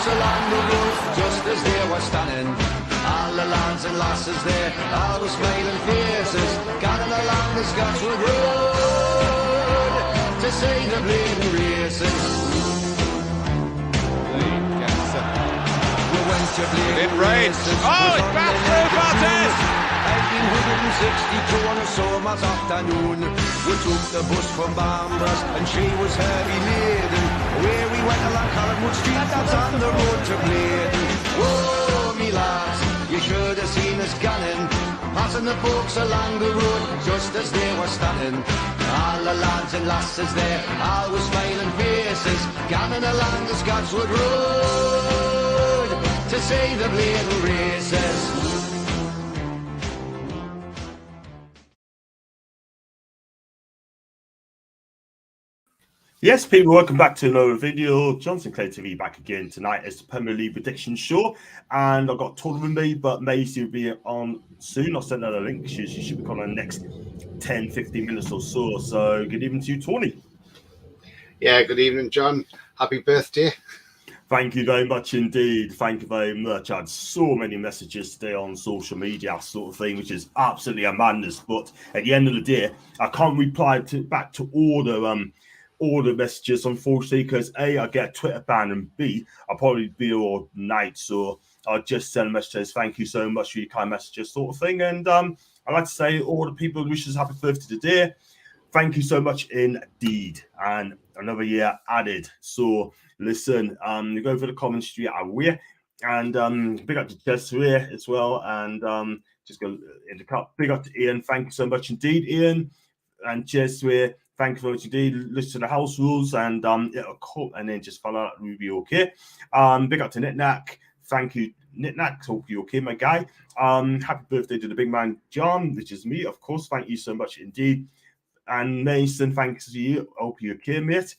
along the road, just as they were standing. All the lads and lasses there, all with smiling faces, gathering along the Scotswood Road to see the bleeding races. We went to bleeding races. Oh, it's back through Bartes! 1862 on a summer's afternoon, we took the bus from Bambras and she was heavy laden. Where we went along Collingwood Street, that's on the road to Bladen. Whoa, me lads, you should have seen us gunning, passing the folks along the road just as they were standing. All the lads and lasses there, all with smiling faces, gunning along the Scotswood Road to see the Bladen races. Yes, people, welcome back to another video. John Sinclair TV back again tonight as the Premier League prediction show. And I've got Tottenham with me, but Maisie will be on soon. I'll send out a link. She should be coming in the next 10, 15 minutes or so. So good evening to you, Tony. Yeah, good evening, John. Happy birthday. Thank you very much indeed. Thank you very much. I had so many messages today on social media, sort of thing, which is absolutely a madness. But at the end of the day, I can't reply back to all the messages, unfortunately, because A, I get a Twitter ban, and B, I'll probably be all night, so I'll just send messages. Thank you so much for your kind messages, sort of thing. And I'd like to say all the people who wish us happy birthday today, thank you so much indeed. And another year added. So listen, you go for the comments straight away, and big up to Desiree as well, and just go in the cup. Big up to Ian. Thank you so much indeed, Ian and Desiree. Thank you very much indeed. Listen to the house rules and it'll cut and then just follow that. We'll be okay. Big up to Knitnack. Thank you, Knitnack. Hope you're okay, my guy. Happy birthday to the big man, John, which is me, of course. Thank you so much indeed. And Mason, thanks to you. Hope you're okay, mate.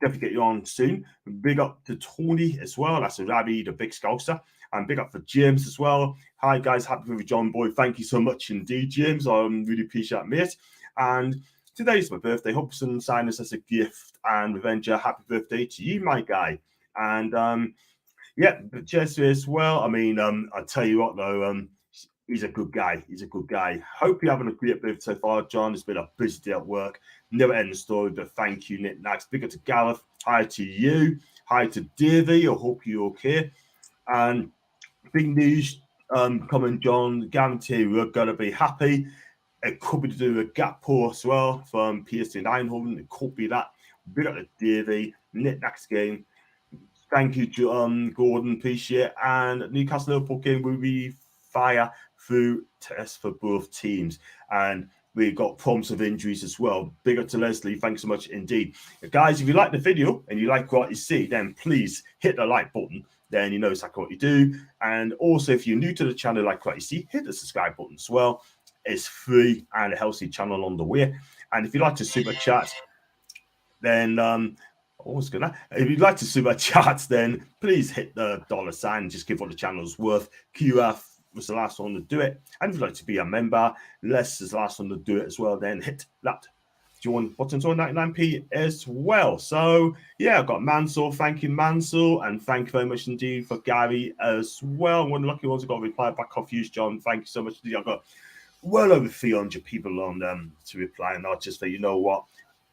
Definitely get you on soon. Big up to Tony as well. That's a Rabbi, the big scouser. And big up for James as well. Hi, guys. Happy birthday, John Boy. Thank you so much indeed, James. I really appreciate it, mate. And today's my birthday. Hope you sign this as a gift. And Revenger, happy birthday to you, my guy. And yeah, but Jesse as well. I mean, I'll tell you what, though, he's a good guy. He's a good guy. Hope you're having a great birthday so far, John. It's been a busy day at work. Never ending story, but thank you, Nick Nax. Big up to Gareth. Hi to you. Hi to Davey. I hope you're okay. And big news coming, John. Guarantee we're going to be happy. It could be to do with Gakpo as well from PSV Eindhoven. It could be that. Big up to Davey. Nick Nax game. Thank you, Gordon. Appreciate it. And Newcastle Liverpool game will be fire through tests for both teams. And we got prompts of injuries as well. Big up to Leslie. Thanks so much indeed. Guys, if you like the video and you like what you see, then please hit the like button. Then you know exactly what you do. And also, if you're new to the channel, like what you see, hit the subscribe button as well. It's free and a healthy channel on the way. And if you'd like to super chat, then if you'd like to super chat, then please hit the $sign and just give what the channel's worth. QF was the last one to do it. And if you'd like to be a member, Les is the last one to do it as well. Then hit that join button on 99p as well. So yeah, I've got Mansell. Thank you, Mansell, and thank you very much indeed for Gary as well. One of the lucky ones I got a reply back off you, John. Thank you so much indeed. I've got well over 300 people on to reply, and I'll just say, you know what?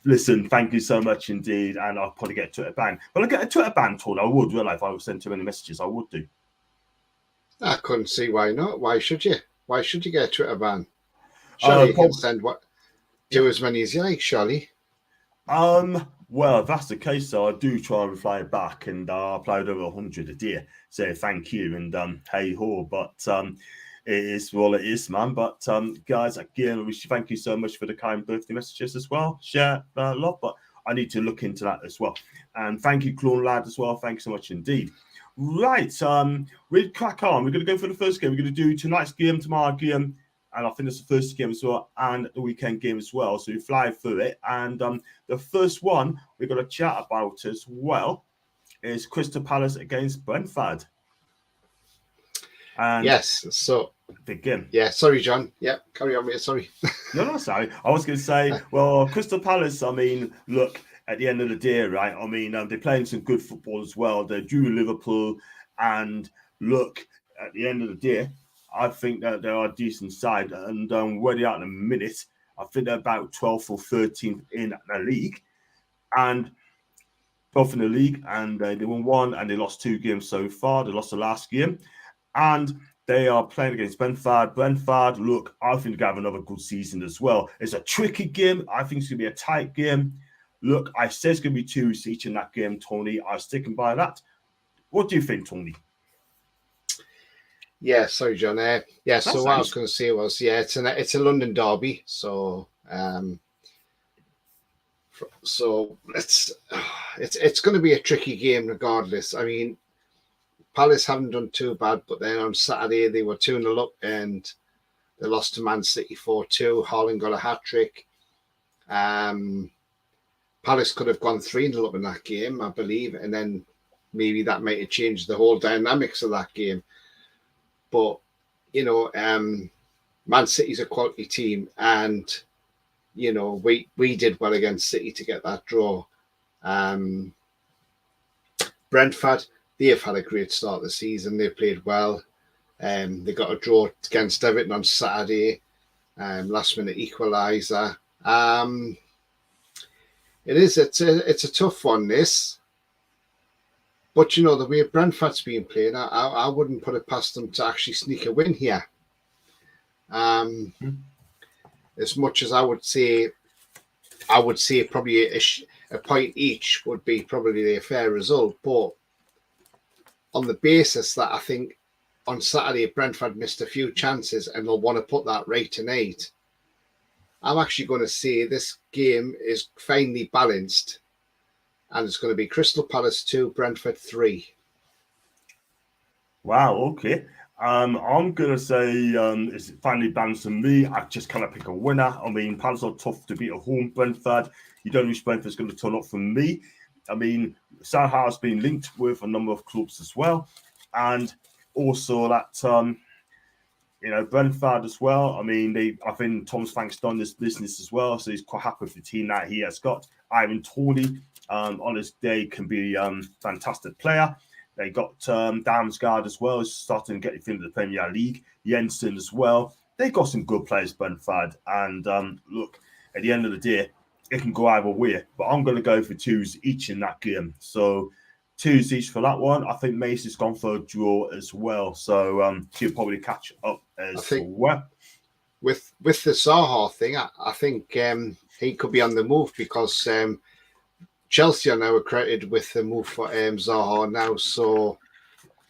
Listen, thank you so much indeed, and I'll probably get a Twitter ban. Well, I get a Twitter ban told I would, will I? If I was sent too many messages, I would do. I couldn't see why not. Why should you? Why should you get a Twitter ban? Surely you can send do as many as you like, surely. Well, if that's the case, though, I do try and reply back, and I upload over 100 a day. Say thank you and hey ho, but it is what it is, man. But guys, again, we should thank you so much for the kind birthday messages as well. Share a lot, but I need to look into that as well. And thank you, Clone Lad, as well. Thanks so much indeed. Right, we'll crack on. We're going to go for the first game. We're going to do tonight's game, tomorrow game, and I think it's the first game as well, and the weekend game as well. So we fly through it. And the first one we're going to chat about as well is Crystal Palace against Brentford. And yes, so big game. Yeah, sorry, John. Yeah, carry on, mate. Sorry. No, sorry. I was going to say, well, Crystal Palace, I mean, look, at the end of the day, right? I mean, they're playing some good football as well. They drew Liverpool, and look, at the end of the day, I think that they are a decent side. And where they are in a minute, I think they're about 12th or 13th in the league. And 12th in the league, and they won one, and they lost 2 games so far. They lost the last game. And they are playing against Brentford. Brentford, look, I think they have another good season as well. It's a tricky game. I think it's going to be a tight game. Look, I said it's going to be 2 each in that game, Tony. I'm sticking by that. What do you think, Tony? Yeah, sorry, John. So what I was going to say was, it's a London derby, so it's going to be a tricky game regardless. I mean, Palace haven't done too bad, but then on Saturday they were 2-0 up and they lost to Man City 4-2. Haaland got a hat-trick. Palace could have gone 3-0 up in that game, I believe, and then maybe that might have changed the whole dynamics of that game. But, Man City's a quality team, and, we did well against City to get that draw. Brentford, they have had a great start of the season. They played well. They got a draw against Everton on Saturday, last-minute equaliser. It's a tough one, this. But, the way Brentford's been playing, I wouldn't put it past them to actually sneak a win here. As much as I would say probably a point each would be probably a fair result. But on the basis that I think on Saturday Brentford missed a few chances and they'll want to put that right tonight, I'm actually going to say this game is finely balanced. And it's going to be Crystal Palace 2, Brentford 3. Wow, okay. I'm going to say it's finally balanced for me. I just kind of pick a winner. I mean, Palace are tough to beat at home. Brentford, you don't know which Brentford's going to turn up for me. I mean, Southampton has been linked with a number of clubs as well. And also that, Brentford as well. I mean, I think Thomas Frank's done this business as well. So he's quite happy with the team that he has got. Ivan Toney, on his day, can be a fantastic player. They got Damsgaard as well, starting to get into the Premier League. Jensen as well. They got some good players, Brentford. And look, at the end of the day, it can go either way. But I'm going to go for 2s each in that game. So 2s each for that one. I think MAISY'S gone for a draw as well. So he'll probably catch up as well. With the Zaha thing, I think he could be on the move because Chelsea are now accredited with the move for Zaha now, so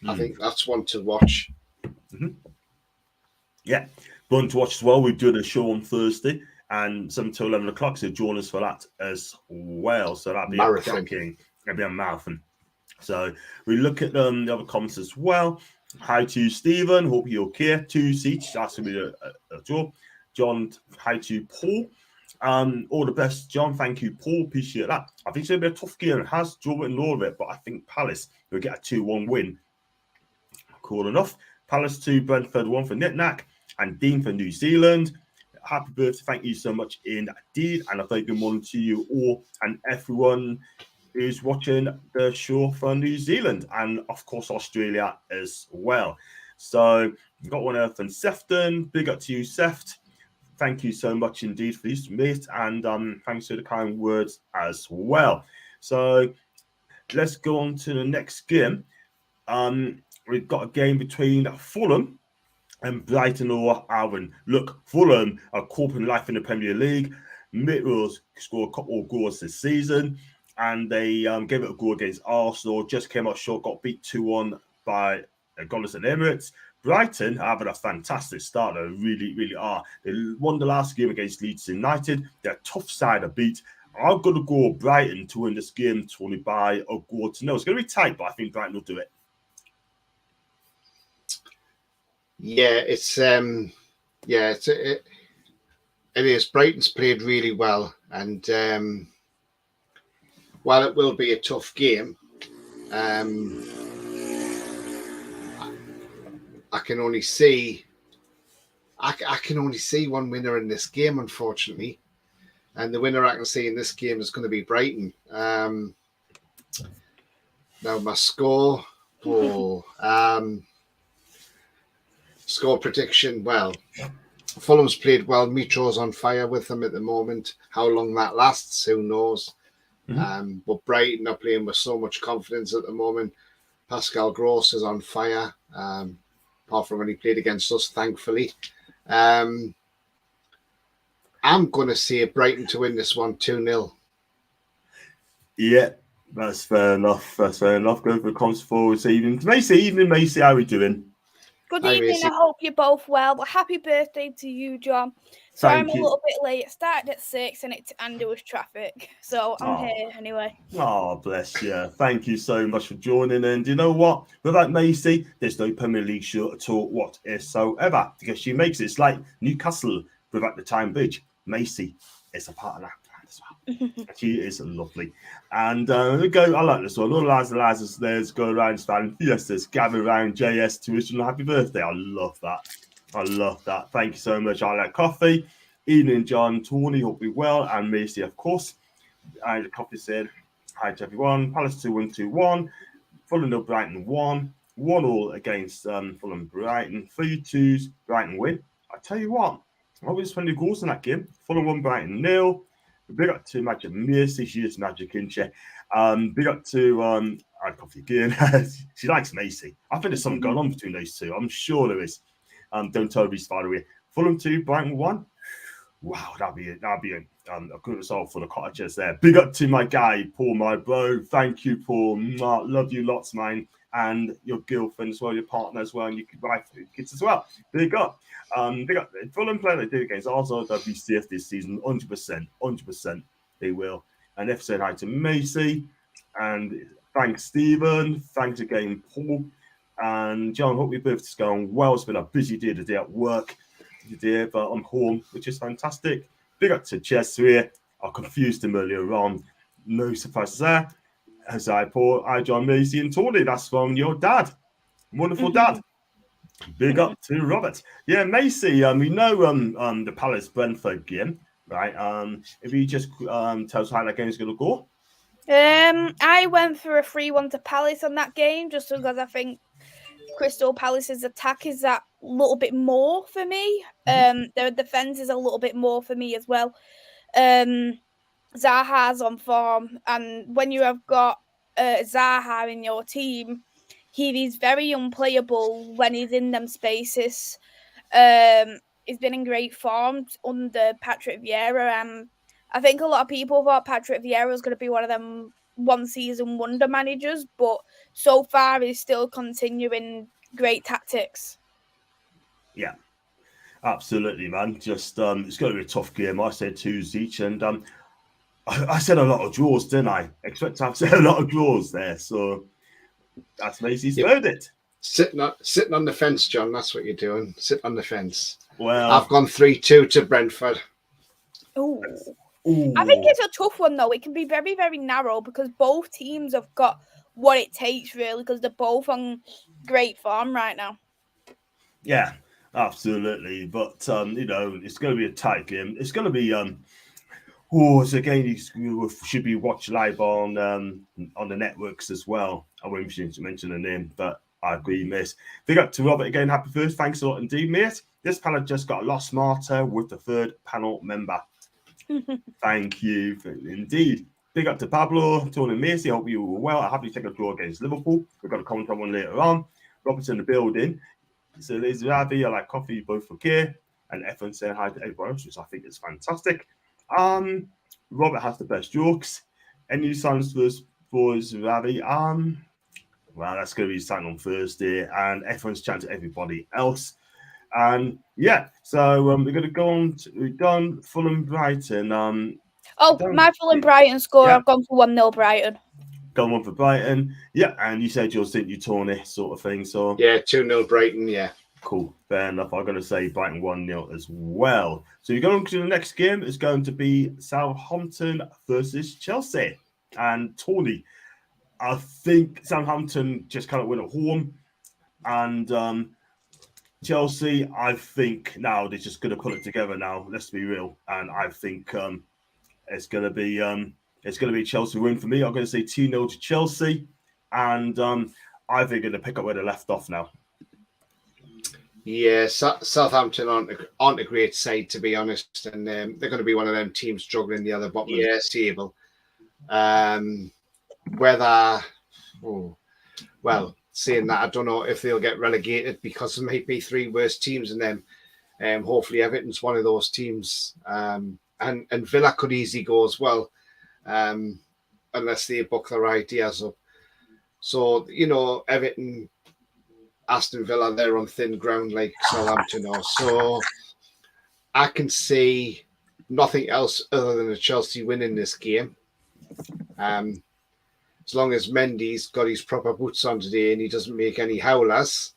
I think that's one to watch. Mm-hmm. Yeah, one to watch as well. We do the show on Thursday and 7 to 11 o'clock, so join us for that as well. So that'll be marathon. It'll be a marathon. So we look at the other comments as well. Hi to Stephen, hope you're okay. 2s each, that's going to be a draw. John, hi to Paul. All the best, John. Thank you, Paul. Appreciate that. I think it's going to be a tough game. It has drawn in all of it, but I think Palace will get a 2-1 win. Cool enough. Palace 2, Brentford 1 for Knick-Knack, and Dean for New Zealand. Happy birthday. Thank you so much indeed. And a very good morning to you all and everyone who's watching the show from New Zealand and, of course, Australia as well. So we've got one there from Sefton. Big up to you, Seft. Thank you so much indeed for this, mate, and thanks for the kind words as well. So let's go on to the next game. We've got a game between Fulham and Brighton or Albion. Look, Fulham are coping life in the Premier League. Midrose scored a couple of goals this season, and they gave it a goal against Arsenal. Just came out short, got beat 2-1 by Gollers and Emirates. Brighton are having a fantastic start. They really, really are. They won the last game against Leeds United. They're a tough side to beat. I'm going to go Brighton to win this game, Tony, by a goal to 0. It's going to be tight, but I think Brighton will do it. Yeah, it is. Brighton's played really well, and while it will be a tough game, I can only see one winner in this game, unfortunately. And the winner I can see in this game is going to be Brighton. Now my score, score prediction. Well, Fulham's played well. Mitro's on fire with them at the moment. How long that lasts, who knows? But Brighton are playing with so much confidence at the moment. Pascal Gross is on fire, apart from when he played against us, thankfully. I'm going to say Brighton to win this one 2-0. Yeah, that's fair enough. Go for the comms for this evening. Macy, how are we doing? Good Hi, evening. Macy. I hope you're both well. But happy birthday to you, John. Sorry, I'm a little bit late. It started at 6 and there was traffic. So I'm here anyway. Oh, bless you. Thank you so much for joining. And you know what? Without Macy, there's no Premier League shirt at all whatsoever. Because she makes it. It's like Newcastle without the Time Bridge. Macy is a part of that as well. She is lovely. And we go. I like this one. All the lads and lasses there's go around stand. Yes, there's gather around JS to wish them a happy birthday. I love that. Thank you so much. I like coffee. Evening, John, Tony, hope you're well, and Macy, of course. And Coffee said, hi to everyone. Palace 2-1-2-1. Fulham 0, Brighton 1. 1-1 against Fulham Brighton. 3-2, Brighton win. I tell you what, I was 20 goals in that game. Fulham 1, Brighton 0. Big up to Magic Macy. She is magic, isn't she? Big up to Coffee again. She likes Macy. I think there's something going on between those two. I'm sure there is. Don't tell me, by the way. Fulham 2, Brighton 1. Wow, that'd be a good result for the Cottagers there. Big up to my guy, Paul, my bro. Thank you, Paul. Love you lots, man. And your girlfriend as well, your partner as well, and your wife, your kids as well. Big up. Fulham play they did against Arsenal. They'll be safe this season, 100%. They will. And if said hi to Macy. And thanks, Stephen. Thanks again, Paul. And John, hope your birthday's going well. It's been a busy day today at work. But I'm home, which is fantastic. Big up to Chess here. I confused him earlier on. No surprises there. As Paul, John, Macy, and Tony. That's from your dad. Wonderful dad. Big up to Robert. Yeah, Macy, we know the Palace Brentford game, right? If you just tell us how that game is going to go. I went for a 3-1 to Palace on that game just because I think Crystal Palace's attack is that little bit more for me. Their defense is a little bit more for me as well. Zaha's on form, and when you have got Zaha in your team, he is very unplayable when he's in them spaces. He's been in great form under Patrick Vieira. I think a lot of people thought Patrick Vieira was going to be one of them one-season wonder managers, but so far he's still continuing great tactics. Yeah, absolutely, man. Just it's going to be a tough game. I said 2s each, and I said a lot of draws, didn't I? Expect to have said a lot of draws there. So that's Macy's verdict. Sitting on the fence, John. That's what you're doing. Sit on the fence. Well, I've gone 3-2 to Brentford. Ooh. I think it's a tough one, though. It can be very, very narrow because both teams have got what it takes, really, because they're both on great form right now. Yeah, absolutely. But, it's going to be a tight game. It's going to be, it's a game you should be watched live on the networks as well. I won't mention the name, but I agree, mate. Big up to Robert again. Happy first. Thanks a lot indeed, mate. This panel just got a lot smarter with the third panel member. Thank you indeed. Big up to Pablo, Tony, and Macy. I hope you were well. I happy to take a draw against Liverpool. We've got a comment on one later on. Robert's in the building. So there's Ravi. I like coffee, both okay. And Everton saying hi to everyone else, which I think is fantastic. Robert has the best jokes. Any signs for Ravi? Well, that's going to be starting on Thursday, and everyone's chatting to everybody else. And yeah, so we're going to go on. We've done Fulham Brighton. My Fulham Brighton score. Yeah. I've gone for 1-0 Brighton. Gone one for Brighton. Yeah, and you said yours, didn't you, Tony? Sort of thing. So yeah, 2-0 Brighton. Yeah, cool. Fair enough. I'm going to say Brighton 1-0 as well. So you're going to the next game. It's going to be Southampton versus Chelsea. And Tony, I think Southampton just kind of went at home, and Chelsea, I think now they're just going to put it together now. Let's be real. And I think it's going to be a Chelsea win for me. I'm going to say 2-0 to Chelsea, and I think they're going to pick up where they left off now. Yeah, Southampton aren't a great side, to be honest, and they're going to be one of them teams struggling the other bottom of the table. Saying that, I don't know if they'll get relegated because there might be 3 worst teams in them. Hopefully Everton's one of those teams, and Villa could easily go as well, unless they book their ideas up. So, Everton, Aston Villa, they're on thin ground like Southampton are. So I can see nothing else other than a Chelsea win in this game. As long as Mendy's got his proper boots on today and he doesn't make any howlers,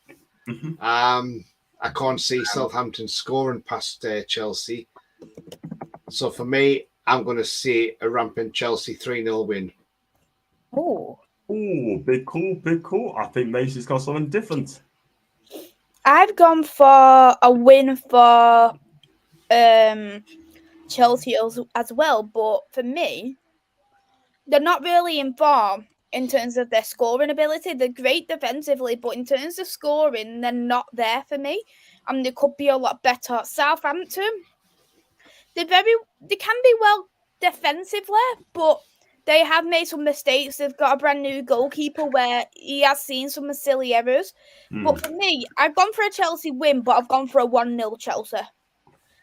I can't see Southampton scoring past Chelsea. So for me, I'm going to see a rampant Chelsea 3-0 win. Oh, big call. I think Macy's got something different. I've gone for a win for Chelsea as well, but for me, they're not really in form in terms of their scoring ability. They're great defensively, but in terms of scoring, they're not there for me. And they could be a lot better. Southampton, they can be well defensively, but they have made some mistakes. They've got a brand new goalkeeper where he has seen some silly errors. But for me, I've gone for a Chelsea win, but I've gone for a 1-0 Chelsea.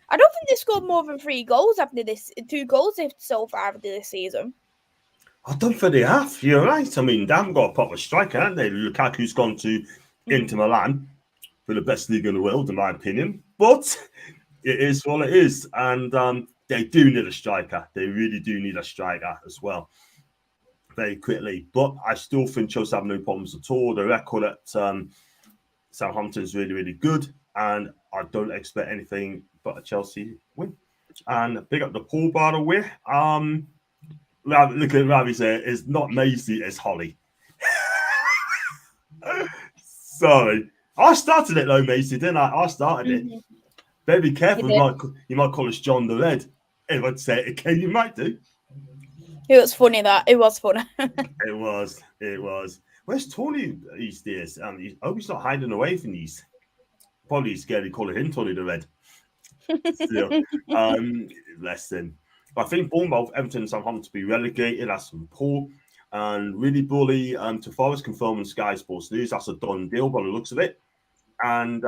I don't think they scored more than 3 goals after this. 2 goals so far after this season. I don't think they have. You're right. I mean, they haven't got a proper striker, haven't they? Lukaku's gone to Inter Milan for the best league in the world, in my opinion. But it is what it is. And they do need a striker. They really do need a striker as well. Very quickly. But I still think Chelsea have no problems at all. The record at Southampton is really, really good. And I don't expect anything but a Chelsea win. And big up the pool, by the way. Look at Ravi said, it's not Macy, it's Holly. Sorry. I started it though, Macy, didn't I? I started it. Better be careful. You might call us John the Red. If I'd say it again, you might do. It was funny that. It was funny. It was. Where's Tony these days? I hope he's not hiding away from these. Probably scared of calling him Tony the Red. Still, less than. I think Bournemouth, Everton, and Southampton to be relegated. That's from Paul. And really bully to Forest, confirming Sky Sports News. That's a done deal by the looks of it. And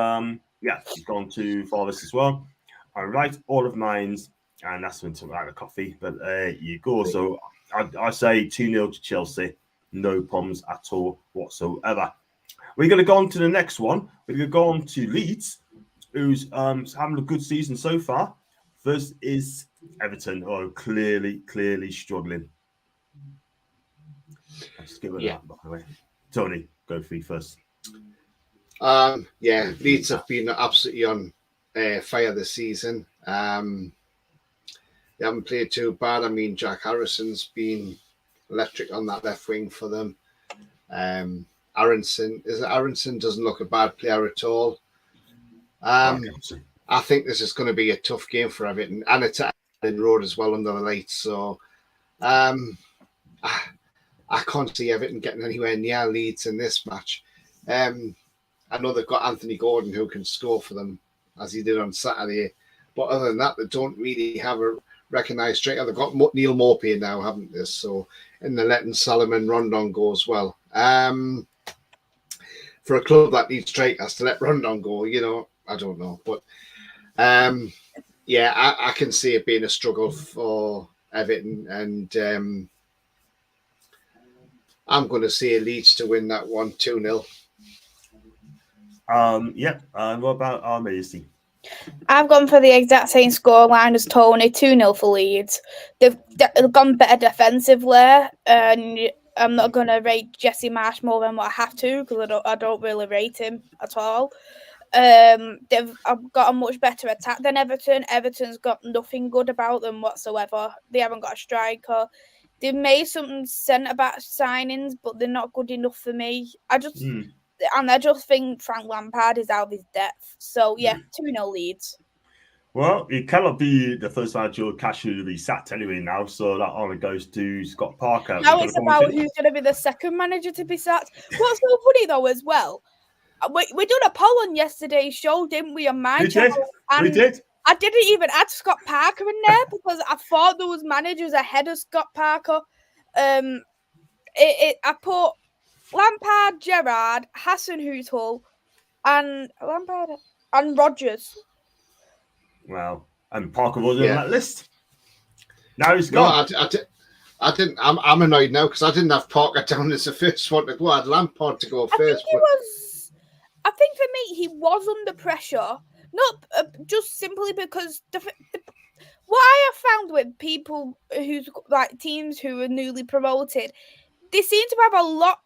he's gone to Forest as well. All right, all of mine's, and that's been to out of coffee. But there you go. So I say 2-0 to Chelsea. No problems at all whatsoever. We're going to go on to the next one. We're going to go on to Leeds, who's having a good season so far. First is Everton, who are clearly struggling. Let's give it that, by the way. Tony, go for you first. Leeds have been absolutely on fire this season. They haven't played too bad. I mean, Jack Harrison's been electric on that left wing for them. Aronson doesn't look a bad player at all. I think this is going to be a tough game for Everton, and it's at Ellen Road as well under the lights. So I can't see Everton getting anywhere near Leeds in this match. I know they've got Anthony Gordon who can score for them, as he did on Saturday. But other than that, they don't really have a recognised striker. They've got Neil Maupay now, haven't they? So, and they're letting Solomon Rondon go as well. For a club that needs strikers to let Rondon go, I don't know. But I can see it being a struggle for Everton, and I'm going to say Leeds to win that one 2-0. What about Macy? I've gone for the exact same scoreline as Tony, 2-0 for Leeds. They've gone better defensively, and I'm not going to rate Jesse Marsh more than what I have to, because I don't really rate him at all. They've got a much better attack than Everton. Everton's got nothing good about them whatsoever. They haven't got a striker. They've made some centre-back signings, but they're not good enough for me. I just think Frank Lampard is out of his depth. So, 2-0 Leeds. Well, it cannot be the first manager or cashier to be sacked anyway now, so that honour goes to Scott Parker. Now it's about who's going to be the second manager to be sacked. What's so funny though, as well, we done a poll on yesterday's show, didn't we, on my channel? We did. I didn't even add Scott Parker in there because I thought there was managers ahead of Scott Parker. I put Lampard, Gerrard, Hasenhüttl, and Rodgers. Well, and Parker wasn't on that list. Now he's gone. No, I didn't. I'm annoyed now because I didn't have Parker down as the first one to go. I had Lampard to go first. I think for me, he was under pressure, not just simply because what I have found with people who's like teams who are newly promoted, they seem to have a lot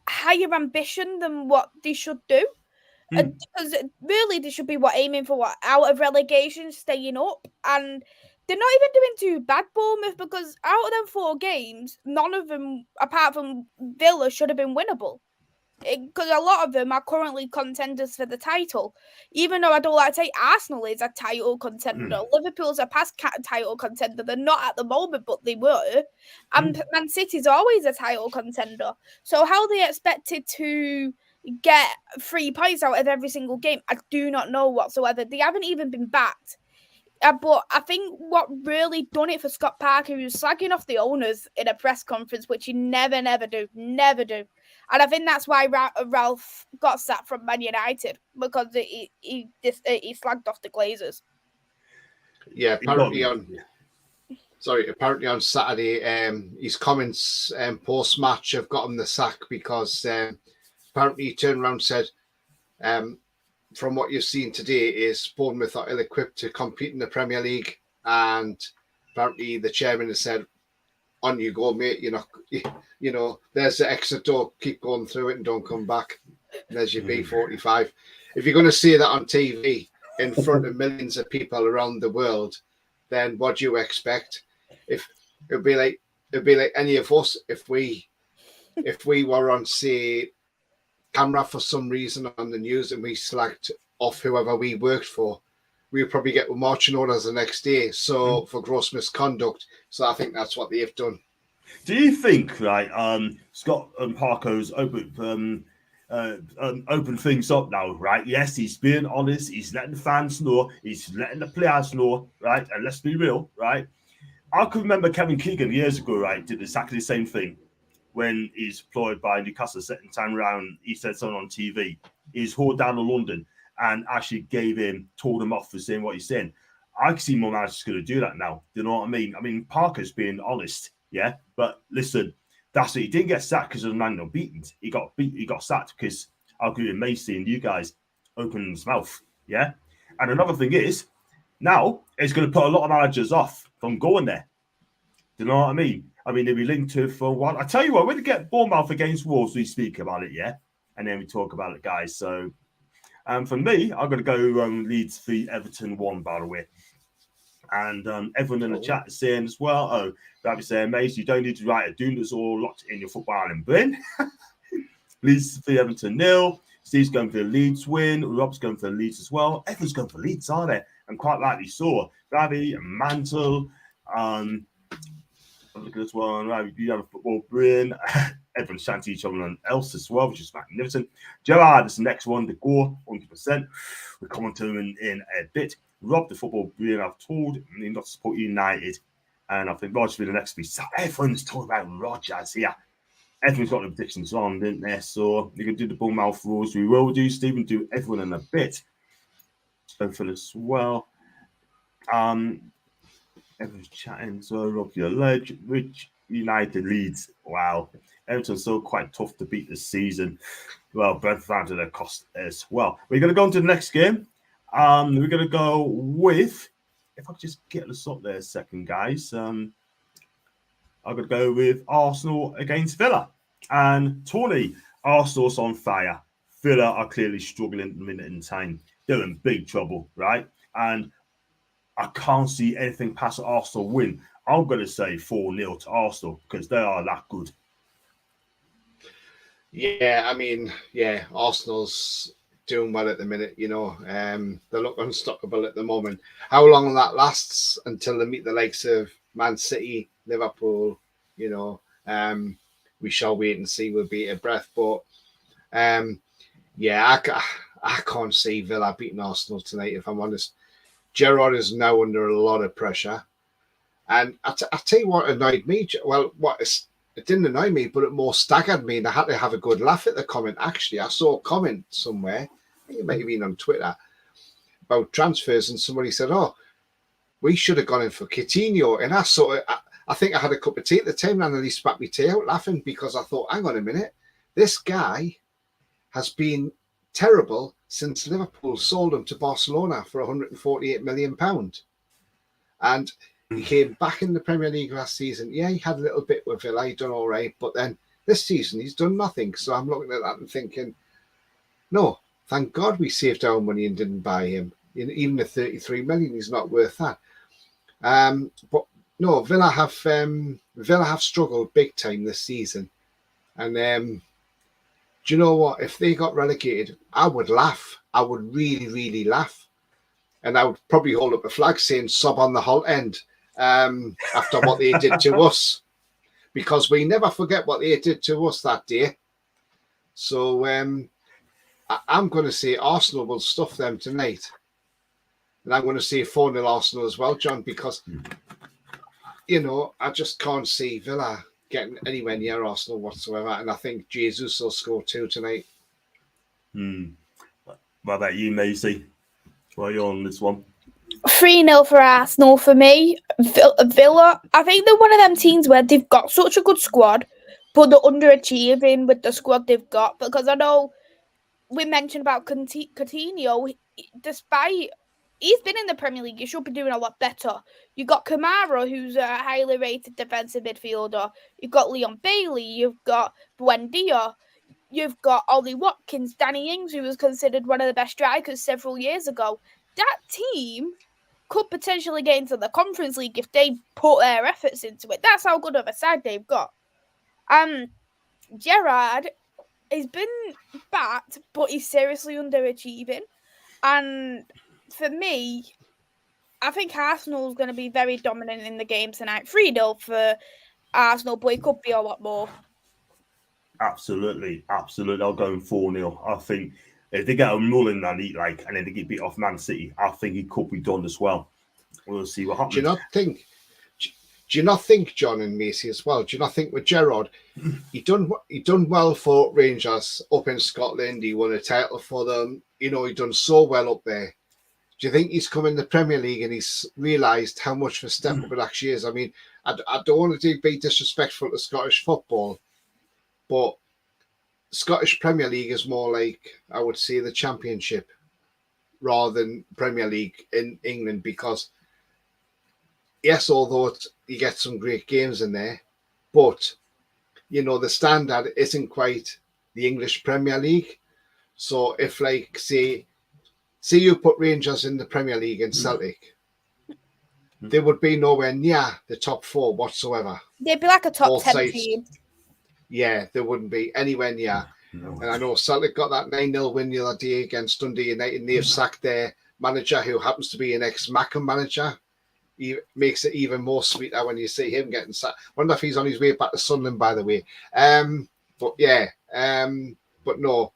higher ambition than what they should do. Because really, they should be aiming for out of relegation, staying up, and they're not even doing too bad, Bournemouth, because out of them 4 games, none of them, apart from Villa, should have been winnable. Because a lot of them are currently contenders for the title. Even though I don't like to say Arsenal is a title contender, Liverpool's a past title contender. They're not at the moment, but they were. And Man City's always a title contender. So how they expected to get 3 points out of every single game, I do not know whatsoever. They haven't even been backed. But I think what really done it for Scott Parker, he was slagging off the owners in a press conference, which he never do. And I think that's why Ralph got sacked from Man United, because he slagged off the Glazers. Yeah, apparently on Saturday, his comments post-match have got him the sack because apparently he turned around and said, from what you've seen today is Bournemouth are ill-equipped to compete in the Premier League, and apparently the chairman has said, on you go, mate, there's the exit door, keep going through it and don't come back. There's your B45. If you're going to say that on TV in front of millions of people around the world, then what do you expect? If it'd be like any of us, if we were on, say, camera for some reason on the news and we slagged off whoever we worked for, we'll probably get marching orders the next day. So for gross misconduct. So I think that's what they've done. Do you think, right, Scott Parker's open things up now, right? Yes, he's being honest. He's letting the fans know. He's letting the players know, right? And let's be real, right? I can remember Kevin Keegan years ago, right, did exactly the same thing when he's employed by Newcastle second time round. He said something on TV. He's hauled down to London and actually told him off for saying what he's saying. I can see more managers going to do that now. Do you know what I mean? I mean, Parker's being honest, yeah? But listen, that's it. He didn't get sacked because of the man beaten. He got sacked because I agree with Macy and you guys opening his mouth, yeah? And another thing is, now it's going to put a lot of managers off from going there. Do you know what I mean? I mean, they'll be linked to it for a while. I tell you what, when we get Bournemouth against Wolves, we speak about it, yeah? And then we talk about it, guys. So, for me, I'm going to go Leeds 3, Everton 1, by the way. And everyone in the chat is saying as well, Ravi saying, Mace, you don't need to write a doom that's all locked in your football and brain. Leeds 3, Everton 0. Steve's going for the Leeds win. Rob's going for the Leeds as well. Everyone's going for Leeds, aren't they? And quite rightly so. Ravi and Mantle, look at this one. Right, you have a football brain. Everyone's chanting each other else as well, which is magnificent. Gerrard is the next one to go, 100%. We'll come on to him in a bit. Rob, the football brain, I've told him not to support United. And I think Rodgers will be the next piece. Everyone's talking about Rodgers here. Everyone's got the predictions on, didn't they? So you can do the Bournemouth rules. We will do, Stephen, do everyone in a bit. So for as well. Everyone's chatting. So Rob, your ledge, Rich United Leeds. Wow. Everton's so quite tough to beat this season. Well, Brentford to their cost as well. We're going to go on to the next game. We're going to go with, if I could just get this up there a second, guys. I'm going to go with Arsenal against Villa. And Tony, Arsenal's on fire. Villa are clearly struggling at the minute in time. They're in big trouble, right? And I can't see anything past Arsenal win. I'm going to say 4-0 to Arsenal because they are that good. Yeah, I mean, yeah, Arsenal's doing well at the minute. You know, they look unstoppable at the moment. How long that lasts until they meet the likes of Man City, Liverpool, you know, we shall wait and see. We'll be at breath, but yeah, I can't see Villa beating Arsenal tonight. If I'm honest, Gerrard is now under a lot of pressure, and I tell you what annoyed me. Well, it didn't annoy me, but it more staggered me, and I had to have a good laugh at the comment. Actually, I saw a comment somewhere, I think it might have been on Twitter, about transfers, and somebody said, "Oh, we should have gone in for Coutinho," and I think I had a cup of tea at the time, and I spat my tea out laughing because I thought, hang on a minute, this guy has been terrible since Liverpool sold him to Barcelona for £148 million. And he came back in the Premier League last season. Yeah, he had a little bit with Villa, he done all right, but then this season he's done nothing. So I'm looking at that and thinking, no, thank God we saved our money and didn't buy him. Even the 33 million, he's not worth that. But no, Villa have struggled big time this season. And do you know what? If they got relegated, I would laugh. I would really, really laugh. And I would probably hold up a flag saying sob on the whole end after what they did to us. Because we never forget what they did to us that day. So I'm going to say Arsenal will stuff them tonight. And I'm going to say 4-0 Arsenal as well, John, because, you know, I just can't see Villa getting anywhere near Arsenal whatsoever. And I think Jesus will score 2 tonight. What about you, Maisie? Why are you on this one? 3-0 for Arsenal for me. Villa, I think they're one of them teams where they've got such a good squad, but they're underachieving with the squad they've got. Because I know we mentioned about Coutinho, despite he's been in the Premier League, he should be doing a lot better. You've got Kamara, who's a highly rated defensive midfielder. You've got Leon Bailey. You've got Buendia. You've got Ollie Watkins, Danny Ings, who was considered one of the best strikers several years ago. That team could potentially get into the Conference League if they put their efforts into it. That's how good of a side they've got. Gerrard has been backed, but he's seriously underachieving. And for me, I think Arsenal's going to be very dominant in the game tonight. 3-0 for Arsenal, but it could be a lot more. Absolutely. I'll go in 4-0. I think if they get a null in that, and then they get beat off Man City, I think it could be done as well. We'll see what happens. Do you not think, John and Macy as well? Do you not think with Gerrard, he done well for Rangers up in Scotland? He won a title for them. You know, he done so well up there. Do you think he's come in the Premier League and he's realised how much of a step up it actually is? I mean, I don't want to be disrespectful to Scottish football, but Scottish Premier League is more like, I would say, the Championship rather than Premier League in England, because yes, although you get some great games in there, but, you know, the standard isn't quite the English Premier League. So if, like, say you put Rangers in the Premier League and Celtic, they would be nowhere near the top 4 whatsoever. They'd be like a top 10 team. Yeah, they wouldn't be anywhere near. No. And I know Celtic got that 9-0 win the other day against Dundee United, and they've sacked their manager, who happens to be an ex-Mackham manager. He makes it even more sweeter when you see him getting sacked. Wonder if he's on his way back to Sunderland, by the way. But no,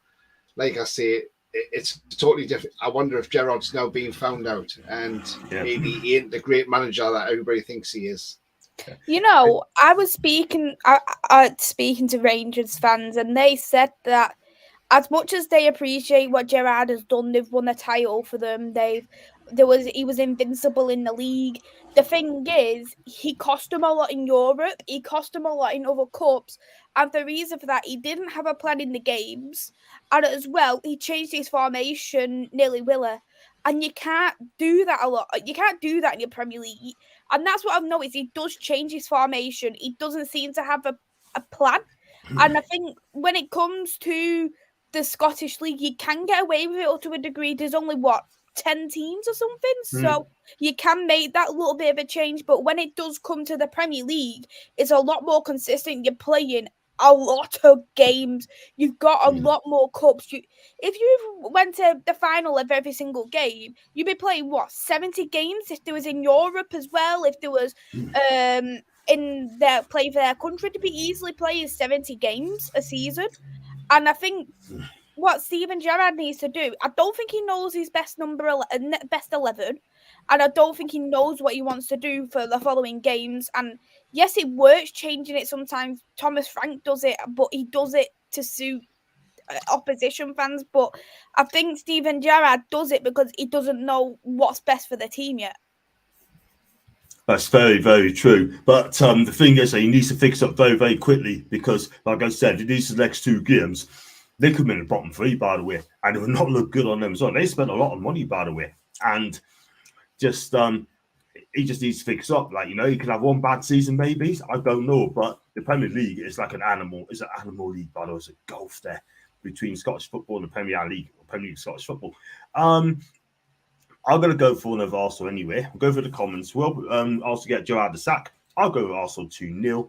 like I say, it's totally different. I wonder if Gerrard's now being found out, and maybe he ain't the great manager that everybody thinks he is. You know, I was speaking to Rangers fans, and they said that as much as they appreciate what Gerrard has done, they've won a title for them. He was invincible in the league. The thing is, he cost them a lot in Europe. He cost them a lot in other cups. And the reason for that, he didn't have a plan in the games. And as well, he changed his formation nilly-willy. And you can't do that a lot. You can't do that in your Premier League. And that's what I've noticed. He does change his formation. He doesn't seem to have a plan. And I think when it comes to the Scottish League, you can get away with it to a degree. There's only, 10 teams or something? So you can make that little bit of a change. But when it does come to the Premier League, it's a lot more consistent. You're playing a lot of games. You've got a lot more cups. If you went to the final of every single game, you'd be playing, 70 games if there was in Europe as well. If there was in their play for their country, to be easily playing 70 games a season. And I think what Steven Gerrard needs to do, I don't think he knows his best 11, and I don't think he knows what he wants to do for the following games. And yes, it works changing it sometimes. Thomas Frank does it, but he does it to suit opposition fans. But I think Steven Gerrard does it because he doesn't know what's best for the team yet. That's very, very true. But the thing is that he needs to fix up very, very quickly because, like I said, in these next 2 games, they could be in the bottom 3, by the way, and it would not look good on them as well. They spent a lot of money, by the way, and just he just needs to fix up. Like, he could have one bad season, maybe. I don't know, but the Premier League is like an animal. It's an animal league, by the way. It's a gulf there between Scottish football and the Premier League, or Premier League Scottish football. I'm going to go for one of Arsenal anyway. I'll go for the comments. We'll also get Gerrard the sack. I'll go with Arsenal 2-0.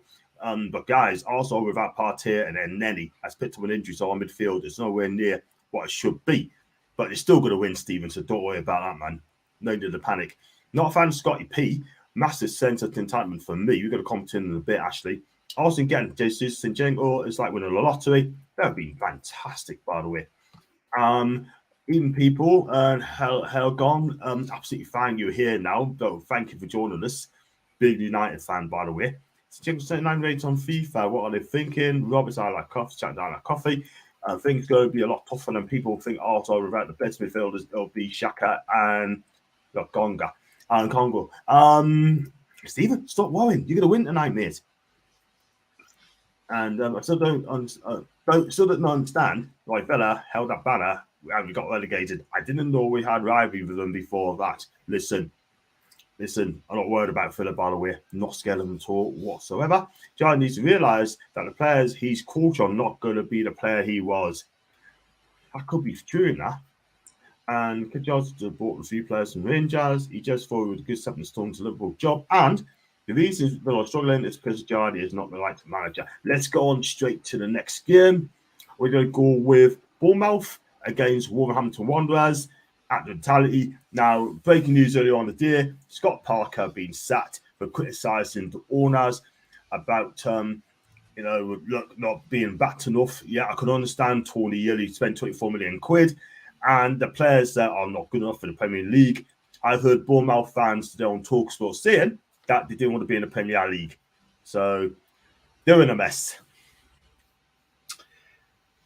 But guys, Arsenal without Partey and then Nenny has picked up an injury, so our midfield is nowhere near what it should be. But they're still going to win, Stephen, so don't worry about that, man. No need to panic. Not a fan of Scotty P. Massive sense of entitlement for me. We're going to comment in a bit, Ashley. Arsenal again, Jesus Zinchenko, it's like winning a lottery. That would be fantastic, by the way. Even people, hell gone. Absolutely fine you're here now. So thank you for joining us. Big United fan, by the way. 79 rates on FIFA. What are they thinking? Robert's I like coffee. Chat down like coffee. Things going to be a lot tougher than people think. Also, without the best midfielders, it'll be Xhaka and Gonga and Congo. Stephen, stop worrying. You're going to win tonight, mate. And I still don't understand why Villa held that banner and we got relegated. I didn't know we had rivalry with them before that. Listen, I'm not worried about Villa, by the way. I'm not scared of them at all whatsoever. John needs to realise that the players he's coached are not going to be the player he was. That could be true in that. And Kajaz bought a few players from Rangers. He just thought it was a good stepping stone to Liverpool job. And the reason they're struggling is because Jardy is not the right manager. Let's go on straight to the next game. We're going to go with Bournemouth against Wolverhampton Wanderers at the totality. Now, breaking news earlier on the day, Scott Parker being sacked for criticising the owners about not being backed enough. Yeah, I can understand Tony Yearly spent 24 million quid, and the players that are not good enough for the Premier League. I've heard Bournemouth fans today on TalkSport saying that they didn't want to be in the Premier League. So they're in a mess.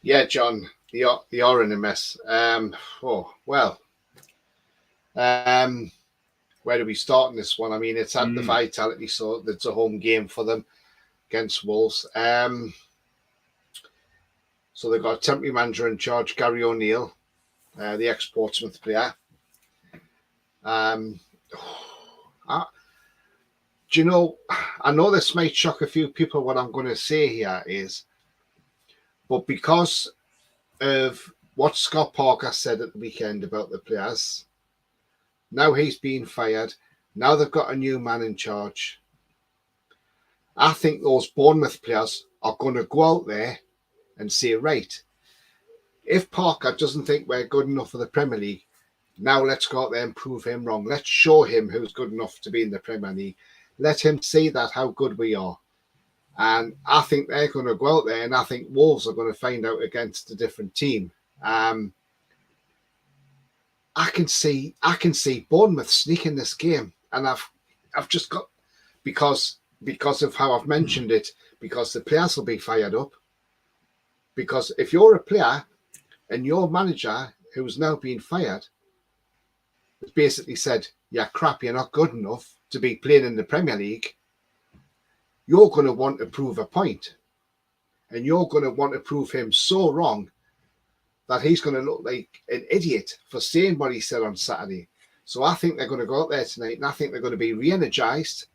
Yeah, John, they are in a mess. Where do we start in this one? I mean, it's at the Vitality, so it's a home game for them against Wolves. So they've got a temporary manager in charge, Gary O'Neill, the ex-Portsmouth player. Do you know, I know this might shock a few people what I'm going to say here is, but because of what Scott Parker said at the weekend about the players, now he's been fired. Now they've got a new man in charge. I think those Bournemouth players are going to go out there and say, right, if Parker doesn't think we're good enough for the Premier League, now let's go out there and prove him wrong. Let's show him who's good enough to be in the Premier League. Let him see that how good we are. And I think they're going to go out there, and I think Wolves are going to find out against a different team. I can see Bournemouth sneaking this game, and I've just got because of how I've mentioned it, because the players will be fired up. Because if you're a player and your manager who's now been fired has basically said, "Yeah, crap, you're not good enough to be playing in the Premier League," you're going to want to prove a point, and you're going to want to prove him so wrong that he's going to look like an idiot for saying what he said on Saturday. So I think they're going to go out there tonight, and I think they're going to be re-energised,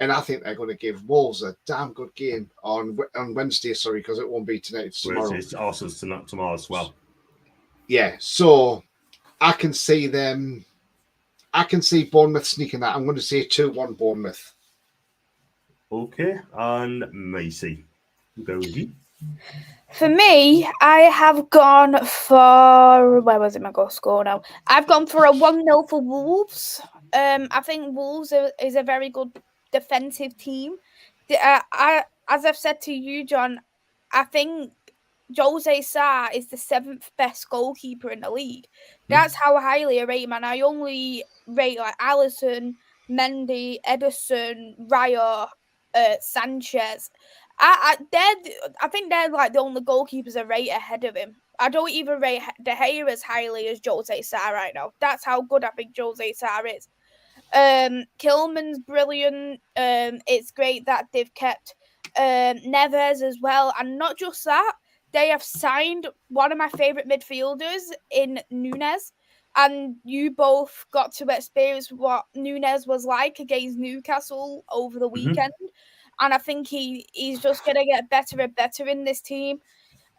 and I think they're going to give Wolves a damn good game on Wednesday, because it won't be tonight, it's tomorrow. It's Arsenal's tomorrow as well. Yeah, so I can see Bournemouth sneaking that. I'm going to say 2-1 Bournemouth. Okay, and Macy. Go with you. For me, I have gone for where was it? My goal score now. I've gone for a 1-0 for Wolves. I think Wolves is a very good defensive team. As I've said to you, John, I think Jose Sarr is the 7th best goalkeeper in the league. That's how highly I rate him, and I only rate like Alisson, Mendy, Ederson, Raya, Sanchez. I think they're like the only goalkeepers I rate ahead of him. I don't even rate De Gea as highly as Jose Sarr right now. That's how good I think Jose Sarr is. Kilman's brilliant. It's great that they've kept Neves as well, and not just that, they have signed one of my favourite midfielders in Núñez, and you both got to experience what Núñez was like against Newcastle over the weekend, and I think he's just going to get better and better in this team.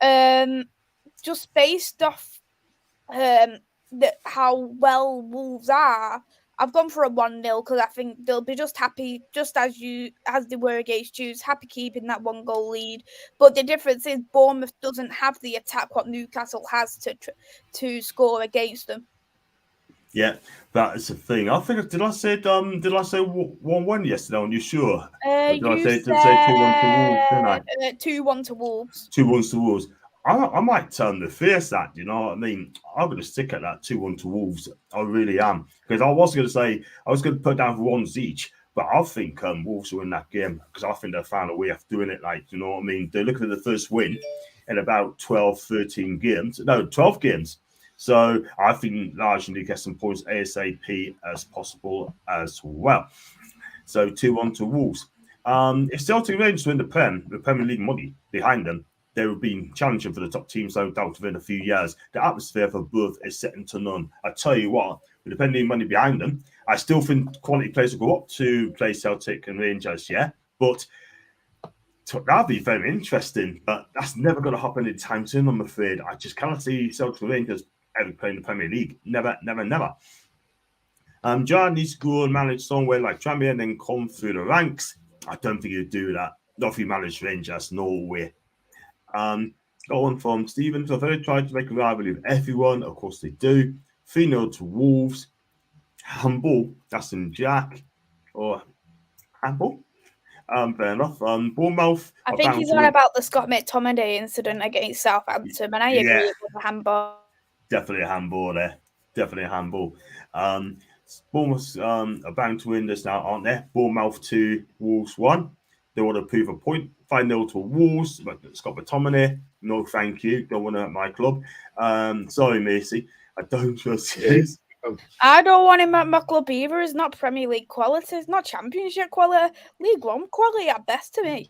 Just based off how well Wolves are, I've gone for a 1-0 because I think they'll be just happy, just as they were against Jews, happy keeping that 1-goal lead. But the difference is Bournemouth doesn't have the attack what Newcastle has to score against them. Yeah, that is the thing. I think did I say 1-1 yesterday? Are you sure? Did I say 2-1 to Wolves? Didn't I? 2-1 to Wolves. 2-1 to Wolves. I might turn the fierce that, you know what I mean? I'm going to stick at that 2-1 to Wolves. I really am. Because I was going to put down for ones each, but I think Wolves will win that game because I think they found a way of doing it. Like, you know what I mean? They're looking at the first win in about 12 games. So I think largely need to get some points ASAP as possible as well. So 2-1 to Wolves. If Celtic manage to win the Premier League money behind them, they will be challenging for the top teams, no doubt, within a few years. The atmosphere for both is second to none. I tell you what, with the Premier League money behind them, I still think quality players will go up to play Celtic and Rangers, yeah? But that'd be very interesting. But that's never going to happen anytime soon, I'm afraid. I just cannot see Celtic and Rangers ever playing the Premier League. Never, never, never. John needs to go and manage somewhere like Tranmere and then come through the ranks. I don't think he'd do that. Not if he managed Rangers, no way. Got one from Stephen. So they tried to make a rivalry with everyone. Of course they do. 3-0 to Wolves. Humble. That's in Jack. Or Humble. Fair enough. Bournemouth. I think he's on about the Scott McTominay incident against Southampton, and I agree with the handball. Definitely a handball there. Definitely a handball. Bournemouth are bound to win this now, aren't they? Bournemouth 2, Wolves 1. They want to prove a point. 5-0 to Wolves. Scott McTominay. No, thank you. Don't want to hurt my club. Sorry, Macy. I don't trust you. I don't want him at my club either. It's not Premier League quality. It's not Championship quality. League One quality at best to me.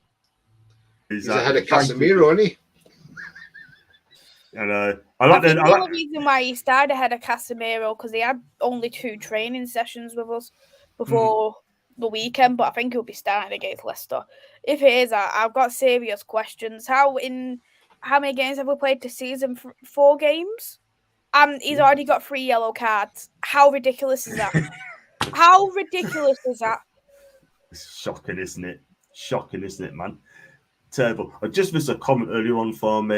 He's ahead of Casemiro, isn't he? I think the only reason why he started ahead of Casemiro because he had only 2 training sessions with us before the weekend, but I think he'll be starting against Leicester. If it is, I've got serious questions. How many games have we played this season? 4 games? And he's already got 3 yellow cards. How ridiculous is that? How ridiculous is that? It's shocking, isn't it? Shocking, isn't it, man? Terrible. I just missed a comment earlier on from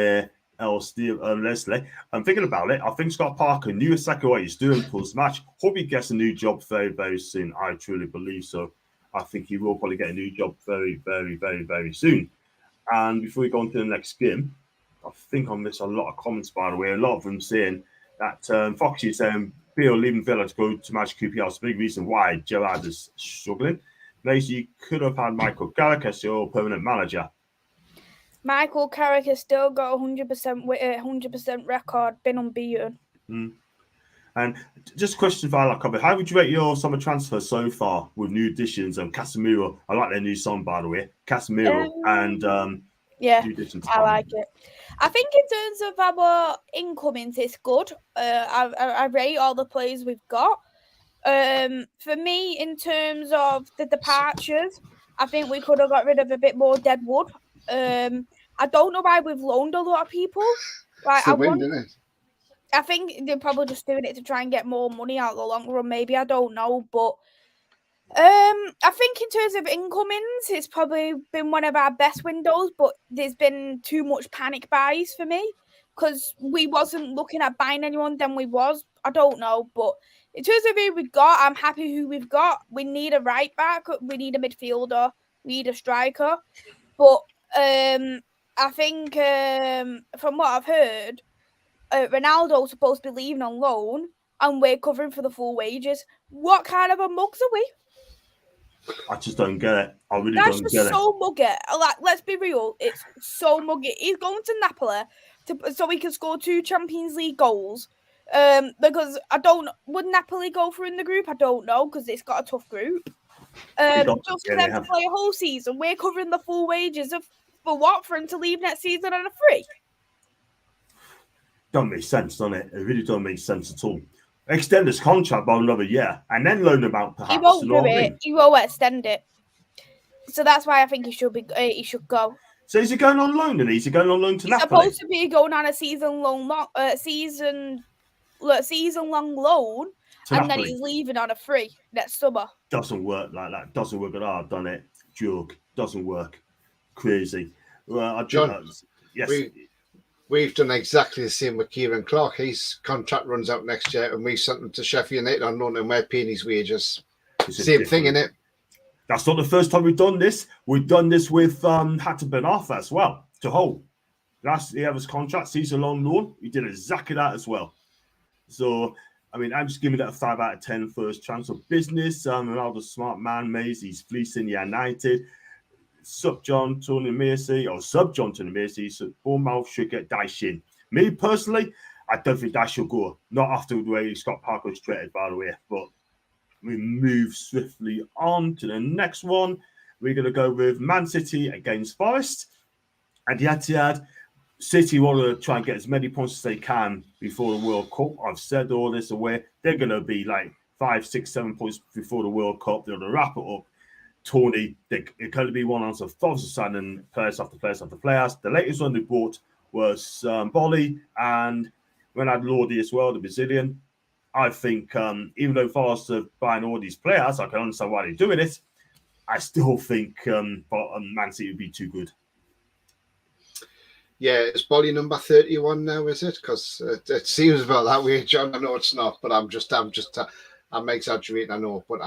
Leslie. I'm thinking about it. I think Scott Parker knew exactly what he's doing for this match. Hope he gets a new job very, very soon. I truly believe so. I think he will probably get a new job very, very, very, very soon. And before we go on to the next game, I think I missed a lot of comments, by the way. A lot of them saying that Foxy is saying Bill leaving Villa to go to match QPR is a big reason why Gerrard is struggling. Macy, you could have had Michael Carrick as your permanent manager. Michael Carrick has still got 100% record, been unbeaten. And just a question for Alec, how would you rate your summer transfer so far with new additions and Casemiro? I like their new song, by the way. Casemiro and yeah, I like it. I think in terms of our incomings, it's good. I rate all the players we've got. For me, in terms of the departures, I think we could have got rid of a bit more dead wood. I don't know why we've loaned a lot of people. Like, I think they're probably just doing it to try and get more money out of the long run. Maybe, I don't know, but I think in terms of incomings, it's probably been one of our best windows, but there's been too much panic buys for me because we wasn't looking at buying anyone than we was. I don't know, but in terms of who we've got, I'm happy who we've got. We need a right back, we need a midfielder, we need a striker, but I think from what I've heard, Ronaldo's supposed to be leaving on loan, and we're covering for the full wages. What kind of a mugs are we? I just don't get it. I really That's don't just get it. so muggy. Like, let's be real. It's so muggy. He's going to Napoli so he can score 2 Champions League goals. Because would Napoli go through in the group? I don't know because it's got a tough group. Just for them to play a whole season, we're covering the full wages for what? For him to leave next season on a free? Don't make sense, doesn't it? It really don't make sense at all. Extend his contract by another year and then loan him out, perhaps. He won't do it. He won't extend it. So that's why I think he should go. So is he going on loan? And is he going on loan to Napoli? He's supposed to be going on a season long loan, and then he's leaving on a free next summer. Doesn't work like that. Doesn't work at all. I've done it. Joke. Doesn't work. Crazy. Well, John, yes. We've done exactly the same with Kieran Clark. His contract runs out next year, and we sent him to Sheffield United on loan, and we're paying his wages. Same thing, innit? That's not the first time we've done this. We've done this with Hatem Ben Arfa as well, to Hull. Last year was contract, season-long loan. We did exactly that as well. So, I mean, I'm just giving that a 5 out of 10 first chance of business. Ronaldo's smart man, MAISY'S fleecing United. Sub John Tony Macy, or Sub John Tony Macy, so Bournemouth should get Dyche in. Me personally, I don't think Dyche should go. Not after the way Scott Parker was treated, by the way. But we move swiftly on to the next one. We're going to go with Man City against Forest. And the Etihad, City want to try and get as many points as they can before the World Cup. I've said all this away. They're going to be like 5, 6, 7 points before the World Cup. They're going to wrap it up. Tony, it could be one answer. Thoughts of signing players after players after players. The latest one they bought was Bolly, and when I had Lordy as well, the Brazilian. I think even though Forest are buying all these players, I can understand why they're doing it. I still think Man City would be too good. Yeah, it's Bolly number 31 now, is it? Because it seems about that way, John. I know it's not, but I'm exaggerating. I know, but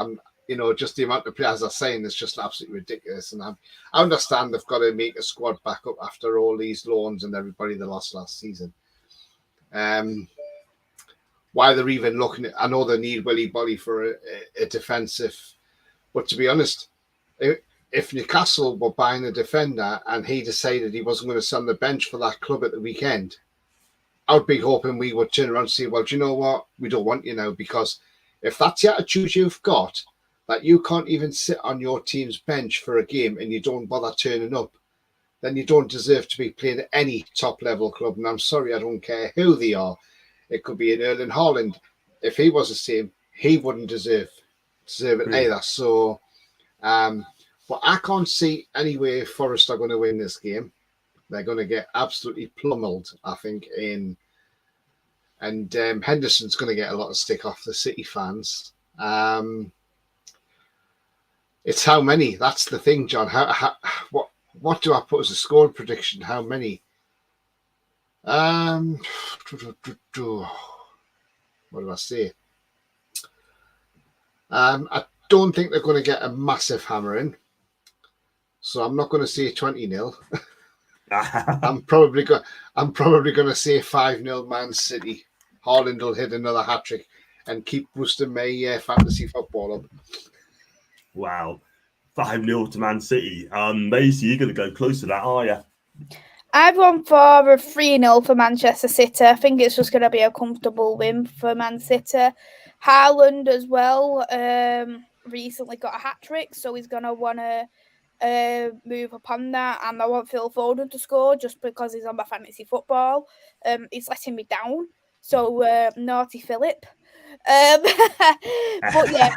just the amount of players are saying is just absolutely ridiculous. And I understand they've got to make a squad back up after all these loans and everybody they lost last season. Why they're even looking at, I know they need Willy Bolly for a defensive, but to be honest, if Newcastle were buying a defender and he decided he wasn't going to sit on the bench for that club at the weekend, I would be hoping we would turn around and say, well, do you know what? We don't want you now, because if that's the attitude you've got, that you can't even sit on your team's bench for a game and you don't bother turning up, then you don't deserve to be playing at any top-level club. And I'm sorry, I don't care who they are. It could be an Erling Haaland. If he was the same, he wouldn't deserve it either. So, but I can't see any way Forest are going to win this game. They're going to get absolutely plummeled, I think, and Henderson's going to get a lot of stick off the City fans. It's how many. That's the thing, John. What do I put as a score prediction? How many? What do I say? I don't think they're going to get a massive hammering, so I'm not going to say 20-0. I'm probably going to say 5-0 Man City. Haaland will hit another hat-trick and keep boosting my fantasy football up. Wow. 5-0 to Man City. Macy, you're going to go close to that, are you? I've gone for a 3-0 for Manchester City. I think it's just going to be a comfortable win for Man City. Haaland as well recently got a hat-trick, so he's going to want to move upon that. And I want Phil Foden to score just because he's on my fantasy football. He's letting me down. So, naughty Philip. But yeah,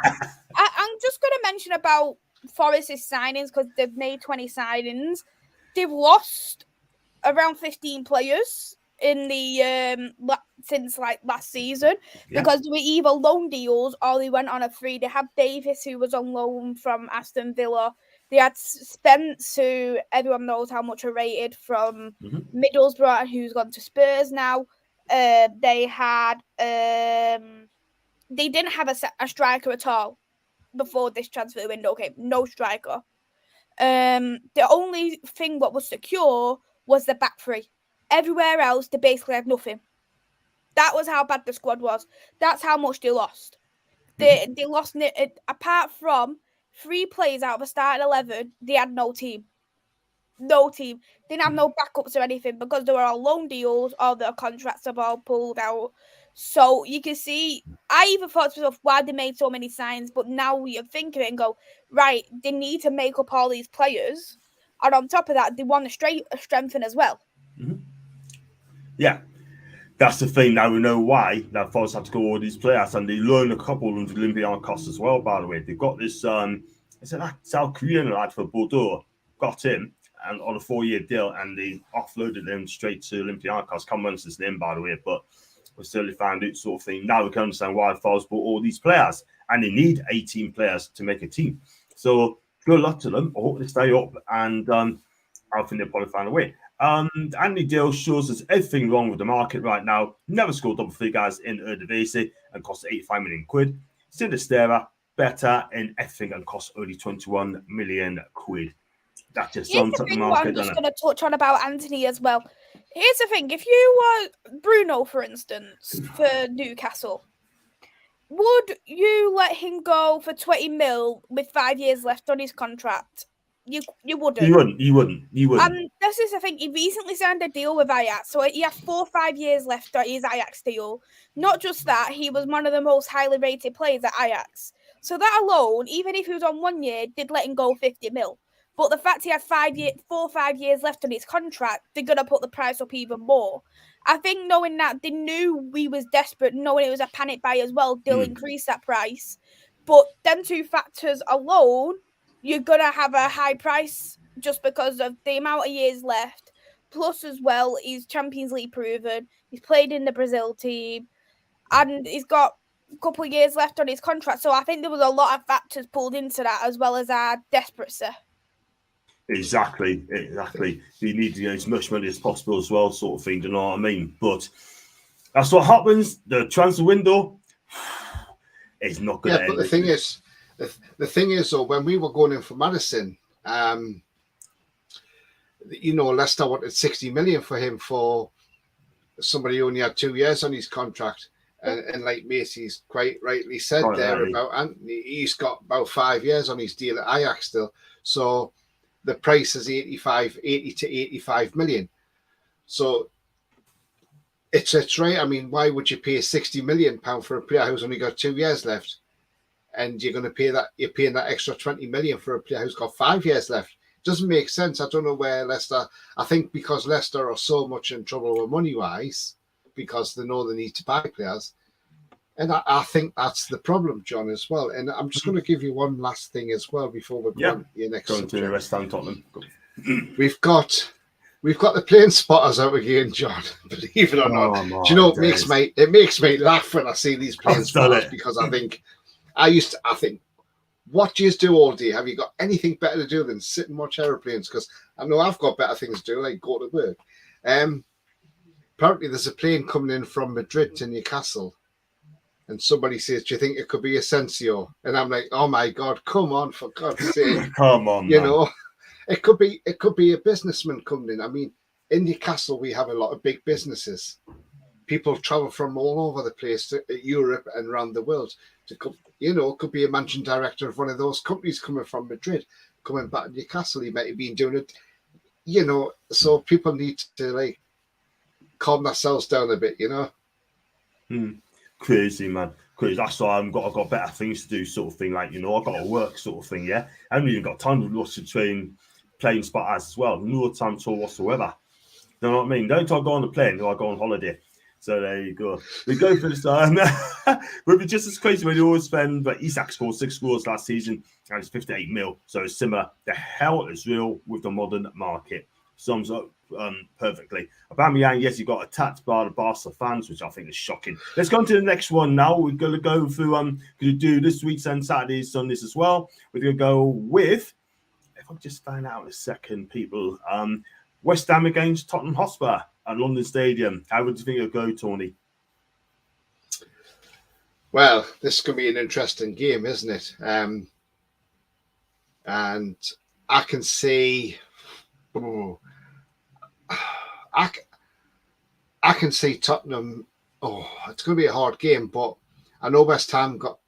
I'm just going to mention about Forest's signings because they've made 20 signings. They've lost around 15 players in the since like last season, Yeah. because they were either loan deals or they went on a free. They had Davis, who was on loan from Aston Villa. They had Spence, who everyone knows how much are rated from Middlesbrough, and who's gone to Spurs now. They had they didn't have a striker at all before this transfer window came. No striker. The only thing what was secure was the back three. Everywhere else, they basically had nothing. That was how bad the squad was. That's how much they lost. They lost, apart from 3 players out of a starting 11, they had no team. No team. Didn't have no backups or anything because they were all loan deals or their contracts have all pulled out. So you can see, I even thought to myself, why they made so many signs, but now you think of it and go, right, they need to make up all these players. And on top of that, they want to strengthen as well. Yeah. That's the thing. Now we know why that Forest had to go all these players, and they learn a couple of Olympiacos as well. By the way, they've got this. It's a South Korean lad for Bordeaux. Got him and on a 4-year deal, and they offloaded him straight to Olympiacos. Can't remember his name, by the way, but we certainly found out sort of thing. Now we can understand why Forest bought all these players, and they need 18 players to make a team. So good luck to them. I hope they stay up, and I think they'll probably find a way. Andy Dale shows us everything wrong with the market right now. Never scored double figures in Eredivisie and cost 85 million quid. Sinisterra better in everything and cost only 21 million quid. That just sums up the market. I'm just going to touch on about Anthony as well. Here's the thing: if you were Bruno, for instance, for Newcastle, would you let him go for 20 mil with 5 years left on his contract? You wouldn't. You wouldn't. And this is the thing. He recently signed a deal with Ajax, so he has 4 or 5 years left on his Ajax deal. Not just that, he was one of the most highly rated players at Ajax. So that alone, even if he was on 1 year, did let him go 50 mil. But the fact he had 4 or 5 years left on his contract, they're going to put the price up even more. I think knowing that they knew we was desperate, knowing it was a panic buy as well, they'll increase that price. But them 2 factors alone, you're going to have a high price just because of the amount of years left. Plus, as well, he's Champions League proven. He's played in the Brazil team. And he's got a couple of years left on his contract. So I think there was a lot of factors pulled into that, as well as our desperacy. Exactly. You need to get as much money as possible as well, sort of thing. Do you know what I mean? But that's what happens. The transfer window is not going to end. But the thing is, though, when we were going in for Madison, Leicester wanted 60 million for him for somebody who only had 2 years on his contract. And like Macy's quite rightly said about Anthony, he's got about 5 years on his deal at Ajax still. So the price is 80 to 85 million. So it's right. I mean, why would you pay £60 million for a player who's only got 2 years left? And you're going to pay that, you're paying that extra 20 million for a player who's got 5 years left. Doesn't make sense. I don't know where Leicester, I think because Leicester are so much in trouble with money-wise, because they know they need to buy players. And I think that's the problem, John, as well. And I'm just going to give you one last thing as well before we go on to your next subject. To West Ham, Tottenham. We've got the plane spotters out again, John. Believe it or not. Do you know it makes me laugh when I see these plane spotters, because I think what do you do all day? Have you got anything better to do than sit and watch aeroplanes? Because I know I've got better things to do, like go to work. Apparently there's a plane coming in from Madrid to Newcastle, and somebody says, do you think it could be Asensio? And I'm like, oh my God, come on, for God's sake. Come on, you know, it could be a businessman coming in. I mean, in Newcastle, we have a lot of big businesses. People travel from all over the place to Europe and around the world to come. It could be a managing director of one of those companies coming from Madrid, coming back to Newcastle. He might have been doing it, so people need to calm themselves down a bit, Crazy, man. Crazy. That's why I've got better things to do, sort of thing. I've got to work, sort of thing, yeah? I haven't even got time to lots of train plane spotters as well. No time at all whatsoever. You know what I mean? Don't I go on the plane, do I go on holiday? So there you go. We go for this time. We'll be just as crazy when you always spend, but Isak scored 6 goals last season and it's 58 mil. So it's similar. The hell is real with the modern market. sums up perfectly. Aubameyang, yes, he got attacked by the Barca fans, which I think is shocking. Let's go on to the next one now. We're going to go through, going to do this week's and Saturdays, Sundays as well. We're going to go with, if I just find out in a second, people, West Ham against Tottenham Hotspur at London Stadium. How would you think it'll go, Tony? Well, this could be an interesting game, isn't it? And I can see, I can see Tottenham. Oh, it's going to be a hard game, but I know West Ham got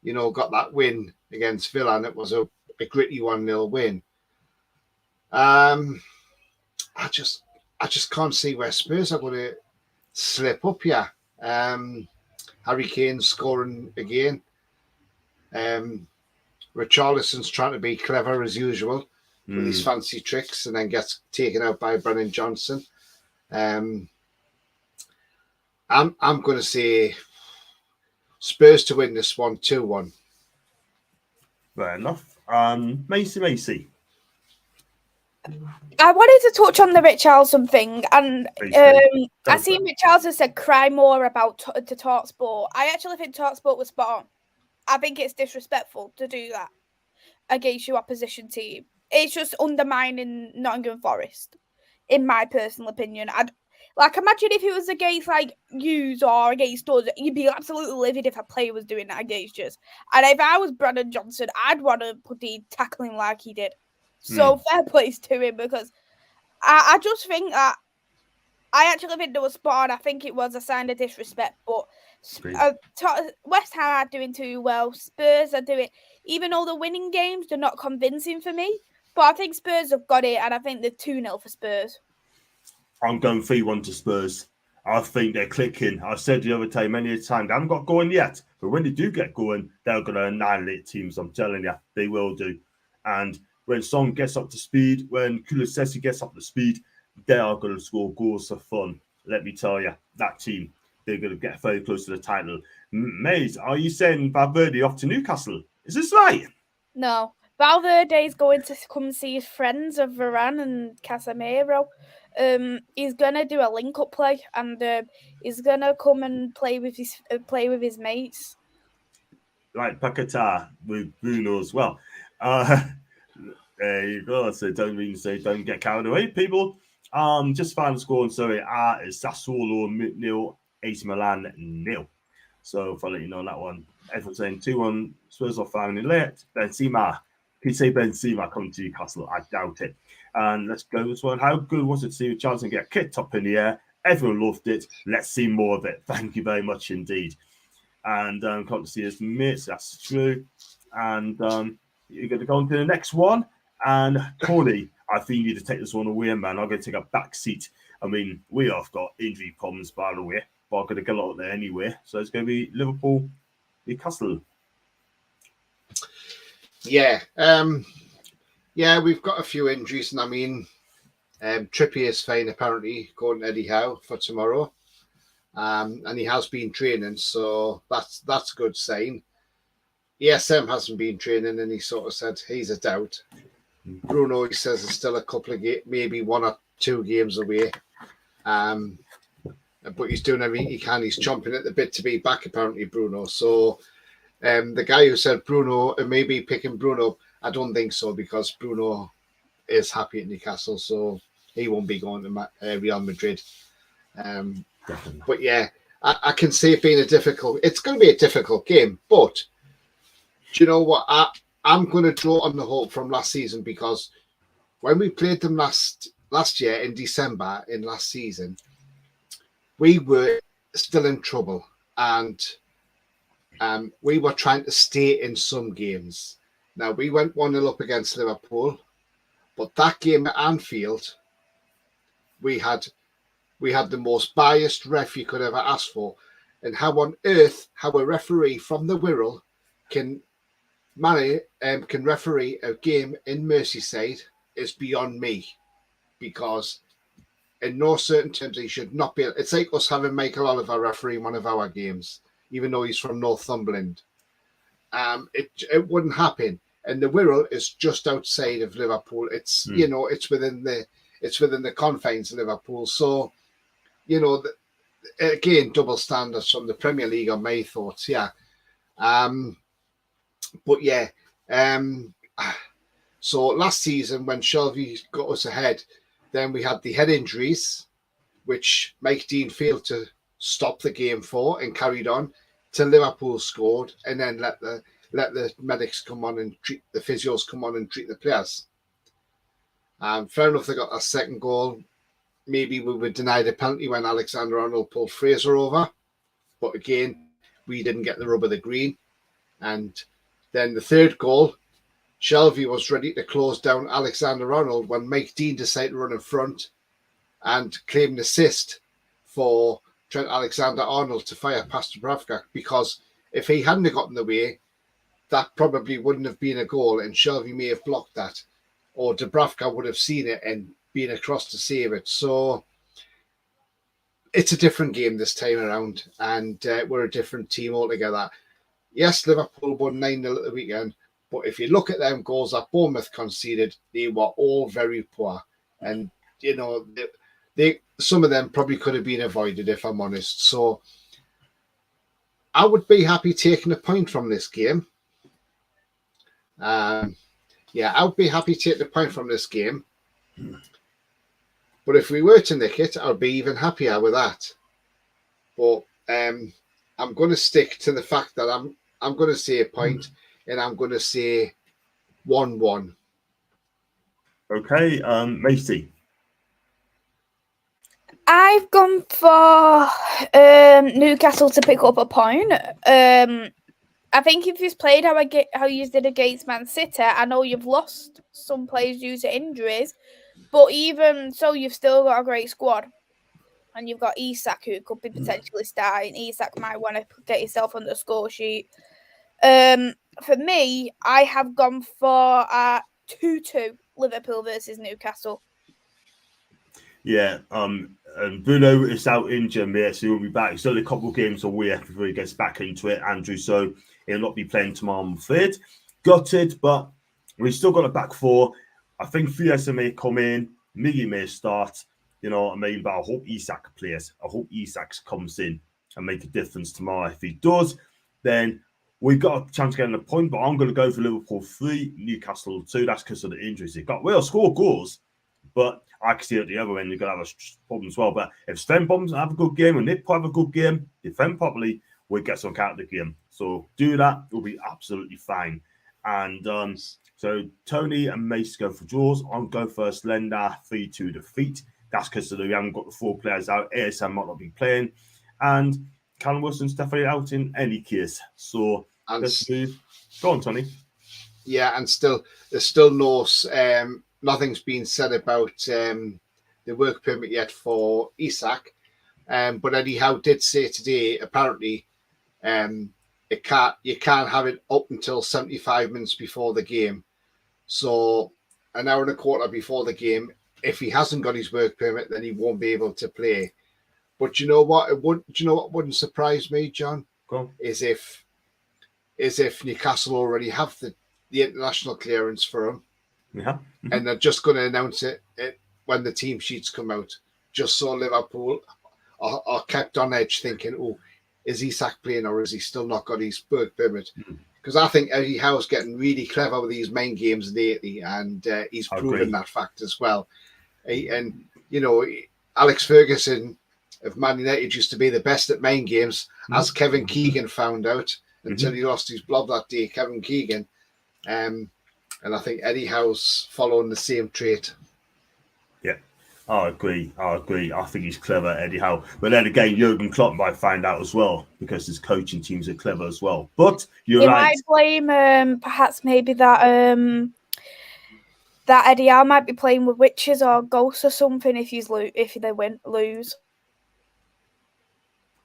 that win against Villa, and it was a gritty 1-0 win. I just can't see where Spurs are going to slip up here. Harry Kane scoring again. Richarlison's trying to be clever as usual with his fancy tricks, and then gets taken out by Brennan Johnson. I'm going to say Spurs to win this one 2-1. Fair enough. Macy. I wanted to touch on the Richarlison thing, and I seen Richarlison said cry more about to TalkSport. I actually think TalkSport was spot on. I think it's disrespectful to do that against your opposition team. It's just undermining Nottingham Forest, in my personal opinion. Imagine if it was against yous or against us, you'd be absolutely livid if a player was doing that against us. And if I was Brennan Johnson, I'd want to put the tackling like he did. So fair plays to him, because I just think that I actually think they were spot on. I think it was a sign of disrespect, but West Ham are doing too well. Spurs are doing, even though they're winning games, they're not convincing for me. But I think Spurs have got it, and I think they're 2-0 for Spurs. I'm going 3-1 to Spurs. I think they're clicking. I said the other day many a time, they haven't got going yet, but when they do get going, they're going to annihilate teams. I'm telling you, they will do. And when Son gets up to speed, when Kulusevski gets up to speed, they are going to score goals for fun. Let me tell you, that team, they're going to get very close to the title. Maze, are you saying Valverde off to Newcastle? Is this right? No. Valverde's going to come see his friends of Varane and Casemiro. He's going to do a link-up play, and he's going to come and play with his mates. Like Paquetá with Bruno as well. There you go. So don't get carried away, people. Just final score on Serie A is Sassuolo 0, AC Milan 0. So if I let you know on that one, everyone's saying 2-1 Spurs are finally late. Benzema. Can you say Benzema coming to Newcastle? I doubt it. And let's go this one. How good was it to see Richarlison get kicked up in the air? Everyone loved it. Let's see more of it. Thank you very much indeed. And come to see us mates. That's true. And you're going to go on to the next one. And Tony, I think you need to take this one away, man. I'm going to take a back seat. I mean, we have got injury problems, by the way, but I'm going to get out there anyway. So it's going to be Liverpool, Newcastle. Yeah. We've got a few injuries. And I mean, Trippier is fine, apparently, according to Eddie Howe, for tomorrow. And he has been training, so that's a good sign. ESM hasn't been training, and he sort of said he's a doubt. Bruno, he says, is still a couple of maybe 1 or 2 games away. But he's doing everything he can. He's chomping at the bit to be back, apparently, Bruno. So the guy who said Bruno, maybe picking Bruno, I don't think so, because Bruno is happy at Newcastle, so he won't be going to Real Madrid. But yeah, I can see it being it's going to be a difficult game. But do you know what? I'm going to draw on the hope from last season, because when we played them last year in December in last season, we were still in trouble, and we were trying to stay in some games. Now, we went 1-0 up against Liverpool, but that game at Anfield, we had the most biased ref you could ever ask for. And how on earth, how a referee from the Wirral can referee a game in Merseyside is beyond me, because in no certain terms he should not be. It's like us having Michael Oliver refereeing one of our games, even though he's from Northumberland. It wouldn't happen. And the Wirral is just outside of Liverpool. It's it's within it's within the confines of Liverpool. So, you know, again, double standards from the Premier League on my thoughts. Yeah. But yeah. So last season when Shelby got us ahead, then we had the head injuries, which Mike Dean failed to stop the game for and carried on till Liverpool scored, and then let the medics come on and treat the physios come on and treat the players. Fair enough, they got a second goal. Maybe we were denied a penalty when Alexander-Arnold pulled Fraser over, but again, we didn't get the rub of the green. And then the third goal, Shelby was ready to close down Alexander-Arnold when Mike Dean decided to run in front and claim an assist for Trent Alexander-Arnold to fire past Dubravka, because if he hadn't gotten the way, that probably wouldn't have been a goal, and Shelby may have blocked that, or Dubravka would have seen it and been across to save it. So it's a different game this time around, and we're a different team altogether. Yes, Liverpool won 9-0 at the weekend, but if you look at them goals that Bournemouth conceded, they were all very poor. And, you know, they some of them probably could have been avoided, if I'm honest. So I would be happy taking a point from this game. I would be happy taking a point from this game. But if we were to nick it, I'd be even happier with that. But I'm going to stick to the fact that I'm going to say a point, and I'm going to say 1-1. Okay, Macy. I've gone for Newcastle to pick up a point. I think if you've played how you did against Man City, I know you've lost some players due to injuries, but even so, you've still got a great squad. And you've got Isak, who could be potentially starting. Isak might want to get yourself on the score sheet. For me, I have gone for 2-2 Liverpool versus Newcastle. Yeah, and Bruno is out injured, mate, so he'll be back. He's only a couple of games away before he gets back into it, Andrew, so he'll not be playing tomorrow, I'm afraid. Gutted, but we've still got a back four. I think Fiesa may come in, Miggy may start, you know what I mean, but I hope Isak plays. I hope Isak comes in and make a difference tomorrow. If he does, then we've got a chance of getting a point, but I'm going to go for Liverpool 3, Newcastle 2. That's because of the injuries they've got. We'll score goals, but I can see at the other end you're going to have a problem as well. But if Sven Bombs have a good game and Nick have a good game, defend properly, we'll get some out of the game. So do that, we'll be absolutely fine. And so Tony and Mace go for draws. I'll go first. Lender 3-2 defeat. That's because we haven't got the 4 players out. ASM might not be playing. And Callum Wilson's definitely out in any case. So let's move. Go on, Tony. Yeah, and there's still no nothing's been said about the work permit yet for Isak. But Eddie Howe did say today, apparently, you can't have it up until 75 minutes before the game. So an hour and a quarter before the game, if he hasn't got his work permit, then he won't be able to play. But you know what? What wouldn't surprise me, John? Is if Newcastle already have the international clearance for him. Yeah. Mm-hmm. And they're just going to announce it when the team sheets come out, just so Liverpool are kept on edge thinking, oh, is Isak playing or is he still not got his work permit? Because I think Eddie Howe's getting really clever with these main games lately, and he's proven that fact as well. And, you know, Alex Ferguson of Man United used to be the best at main games, as Kevin Keegan found out, until he lost his blob that day, Kevin Keegan. And I think Eddie Howe's following the same trait. Yeah, I agree. I think he's clever, Eddie Howe. But then again, Jurgen Klopp might find out as well, because his coaching teams are clever as well. But you're right. Might blame perhaps maybe that Eddie Howe might be playing with witches or ghosts or something if they lose.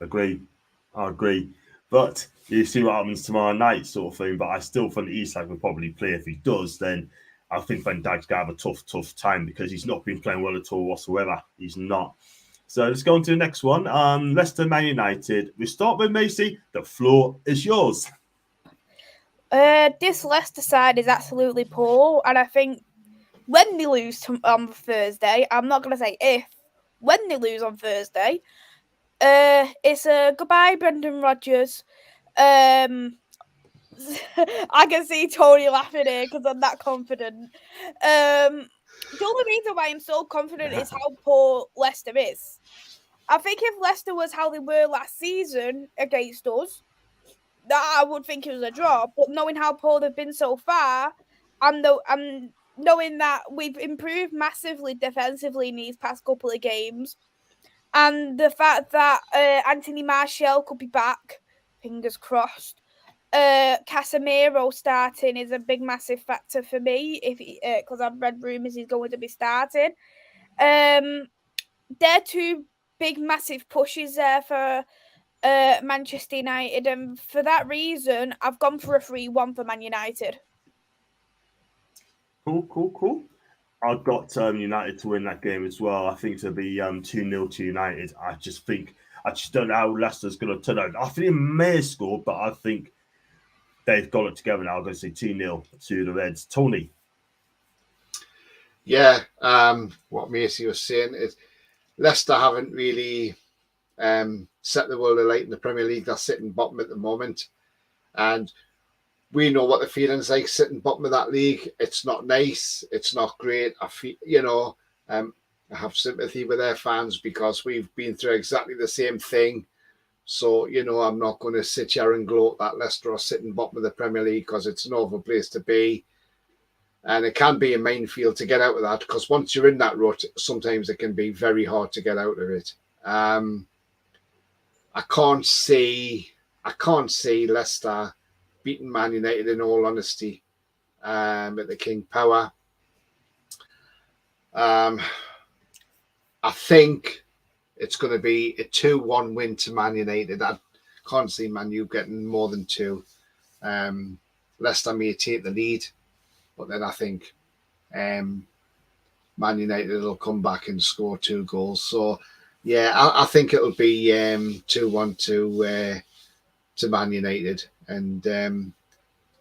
I agree. But you see what happens tomorrow night, sort of thing. But I still think Isak will probably play. If he does, then I think Van Dijk's going to have a tough time, because he's not been playing well at all whatsoever. He's not. So let's go on to the next one. Leicester Man United. We start with Macy. The floor is yours. This Leicester side is absolutely poor, and I think when they lose on Thursday, I'm not going to say if, when they lose on Thursday, it's a goodbye, Brendan Rodgers. I can see Tony laughing here because I'm that confident. The only reason why I'm so confident is how poor Leicester is. I think if Leicester was how they were last season against us, that I would think it was a draw. But knowing how poor they've been so far, and knowing that we've improved massively defensively in these past couple of games, and the fact that Anthony Martial could be back, fingers crossed. Casemiro starting is a big, massive factor for me because I've read rumours he's going to be starting. They're two big, massive pushes there for Manchester United, and for that reason, I've gone for a 3-1 for Man United. Cool. I've got United to win that game as well. I think it'll be 2-0 to United. I just don't know how Leicester's going to turn out. I think they may score, but I think they've got it together now. I'm going to say 2-0 to the Reds. Tony? Yeah, what Macy was saying is Leicester haven't really set the world alight in the Premier League. They're sitting bottom at the moment. And we know what the feeling's like sitting bottom of that league. It's not nice. It's not great. I feel, I have sympathy with their fans because we've been through exactly the same thing. So, I'm not going to sit here and gloat that Leicester are sitting bottom of the Premier League because it's an awful place to be. And it can be a minefield to get out of that because once you're in that rut, sometimes it can be very hard to get out of it. I can't see Leicester beating Man United in all honesty at the King Power. I think it's going to be a 2-1 win to Man United. I can't see Man U getting more than 2. Leicester may take the lead, but then I think Man United will come back and score 2 goals. So, yeah, I think it'll be 2-1 to Man United. And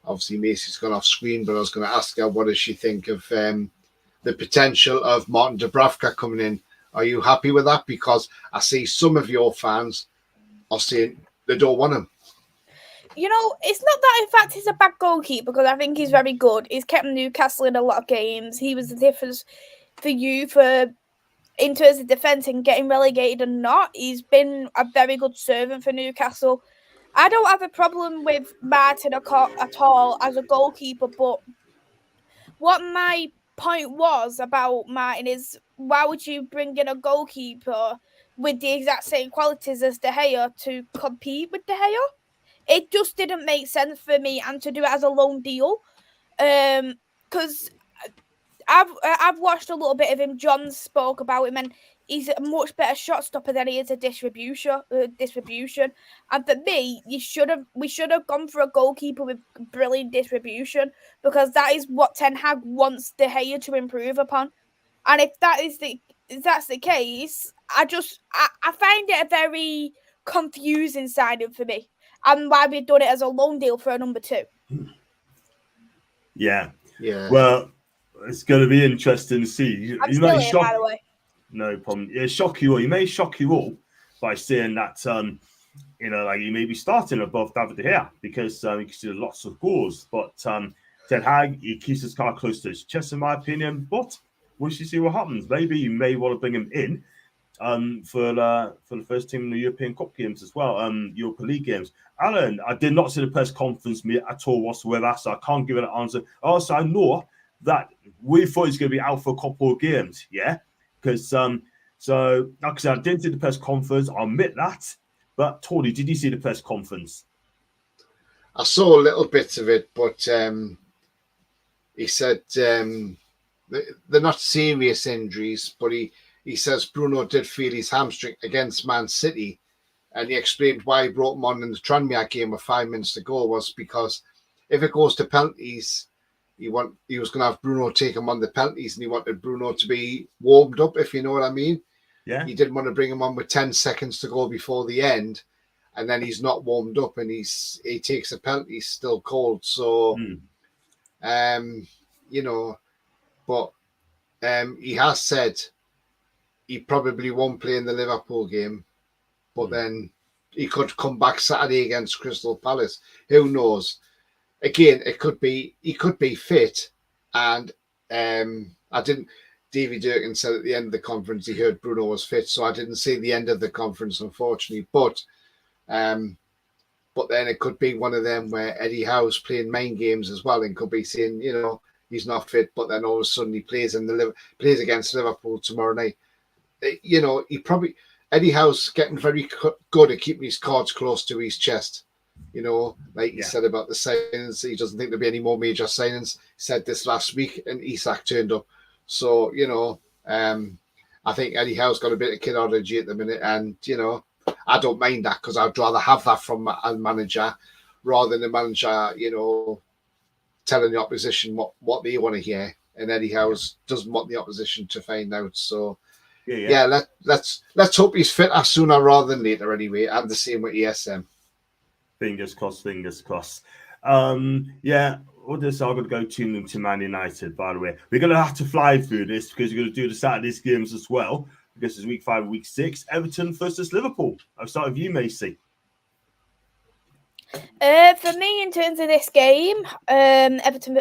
obviously Macy's gone off screen, but I was going to ask her, what does she think of the potential of Martin Dubravka coming in? Are you happy with that? Because I see some of your fans are saying they don't want him. It's not that, in fact, he's a bad goalkeeper because I think he's very good. He's kept Newcastle in a lot of games. He was the difference for you in terms of defence and getting relegated or not. He's been a very good servant for Newcastle. I don't have a problem with Martin at all as a goalkeeper, but what my point was about Martin is, why would you bring in a goalkeeper with the exact same qualities as De Gea to compete with De Gea? It just didn't make sense for me, and to do it as a loan deal, because I've watched a little bit of him. John spoke about him, and he's a much better shot stopper than he is a distribution. And for me, we should have gone for a goalkeeper with brilliant distribution, because that is what Ten Hag wants De Gea to improve upon. And if that's the case, I find it a very confusing signing for me, and why we've done it as a loan deal for a number 2. Yeah. Well, it's going to be interesting to see. I'm still here, by the way. No problem. He may shock you all by saying that, he may be starting above David De Gea because he can see lots of goals. But Ten Hag, he keeps his card close to his chest, in my opinion. But we should see what happens. Maybe you may want to bring him in for the first team in the European Cup games as well, Europa League games. Alan, I did not see the press conference at all whatsoever, so I can't give an answer. Also, I know that we thought he's going to be out for a couple of games, yeah? Because, like I said, I didn't see the press conference, I'll admit that. But, Tony, did you see the press conference? I saw a little bit of it, but he said they're not serious injuries, but he says Bruno did feel his hamstring against Man City, and he explained why he brought him on in the Tranmere game with 5 minutes to go was because if it goes to penalties, he was going to have Bruno take him on the penalties, and he wanted Bruno to be warmed up, if you know what I mean. Yeah. He didn't want to bring him on with 10 seconds to go before the end, and then he's not warmed up, and he takes a penalty, he's still cold. So, but he has said he probably won't play in the Liverpool game, but then he could come back Saturday against Crystal Palace. Who knows? Again, he could be fit, and Davy Durkin said at the end of the conference he heard Bruno was fit, so I didn't see the end of the conference, unfortunately. But then it could be one of them where Eddie Howe's playing main games as well, and could be saying, he's not fit, but then all of a sudden he plays against Liverpool tomorrow night. Eddie Howe's getting very good at keeping his cards close to his chest. Like he said about the signings, he doesn't think there'll be any more major signings. He said this last week, and Isak turned up. So, I think Eddie Howe's got a bit of kidology at the minute, and, I don't mind that because I'd rather have that from a manager rather than a manager, telling the opposition what they want to hear. And Eddie Howe's doesn't want the opposition to find out. So, let's hope he's fit sooner rather than later anyway. I'm the same with ESM. Fingers crossed. What this are going to go 2-0 to Man United, by the way. We're going to have to fly through this because we're going to do the Saturday's games as well. Because it's week 5 and week 6. Everton versus Liverpool. I'll start with you, Macy. For me, in terms of this game, Everton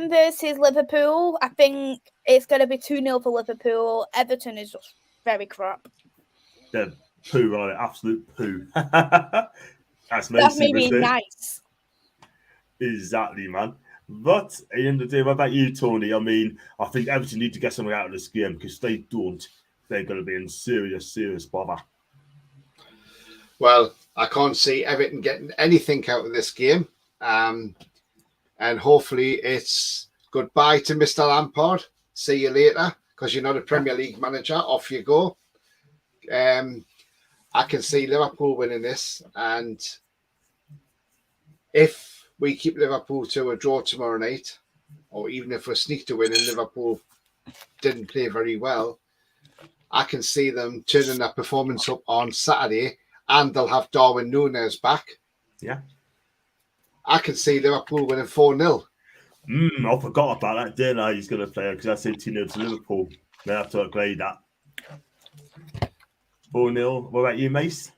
versus Liverpool, I think it's going to be 2-0 for Liverpool. Everton is just very crap. They're poo, right? Absolute poo. That's maybe nice. Exactly, man. But at the end of the day, what about you, Tony? I mean, I think Everton need to get something out of this game because they don't, they're going to be in serious bother. Well, I can't see Everton getting anything out of this game. And hopefully it's goodbye to Mr. Lampard. See you later because you're not a Premier League manager. Off you go. I can see Liverpool winning this. And if we keep Liverpool to a draw tomorrow night, or even if we sneak to win and Liverpool didn't play very well, I can see them turning their performance up on Saturday, and they'll have Darwin Núñez back. Yeah. I can see Liverpool winning 4-0. I forgot about that, didn't I? He's going to play because I said 2-0 to Liverpool. They have to upgrade that. 4-0. What about you, Mace?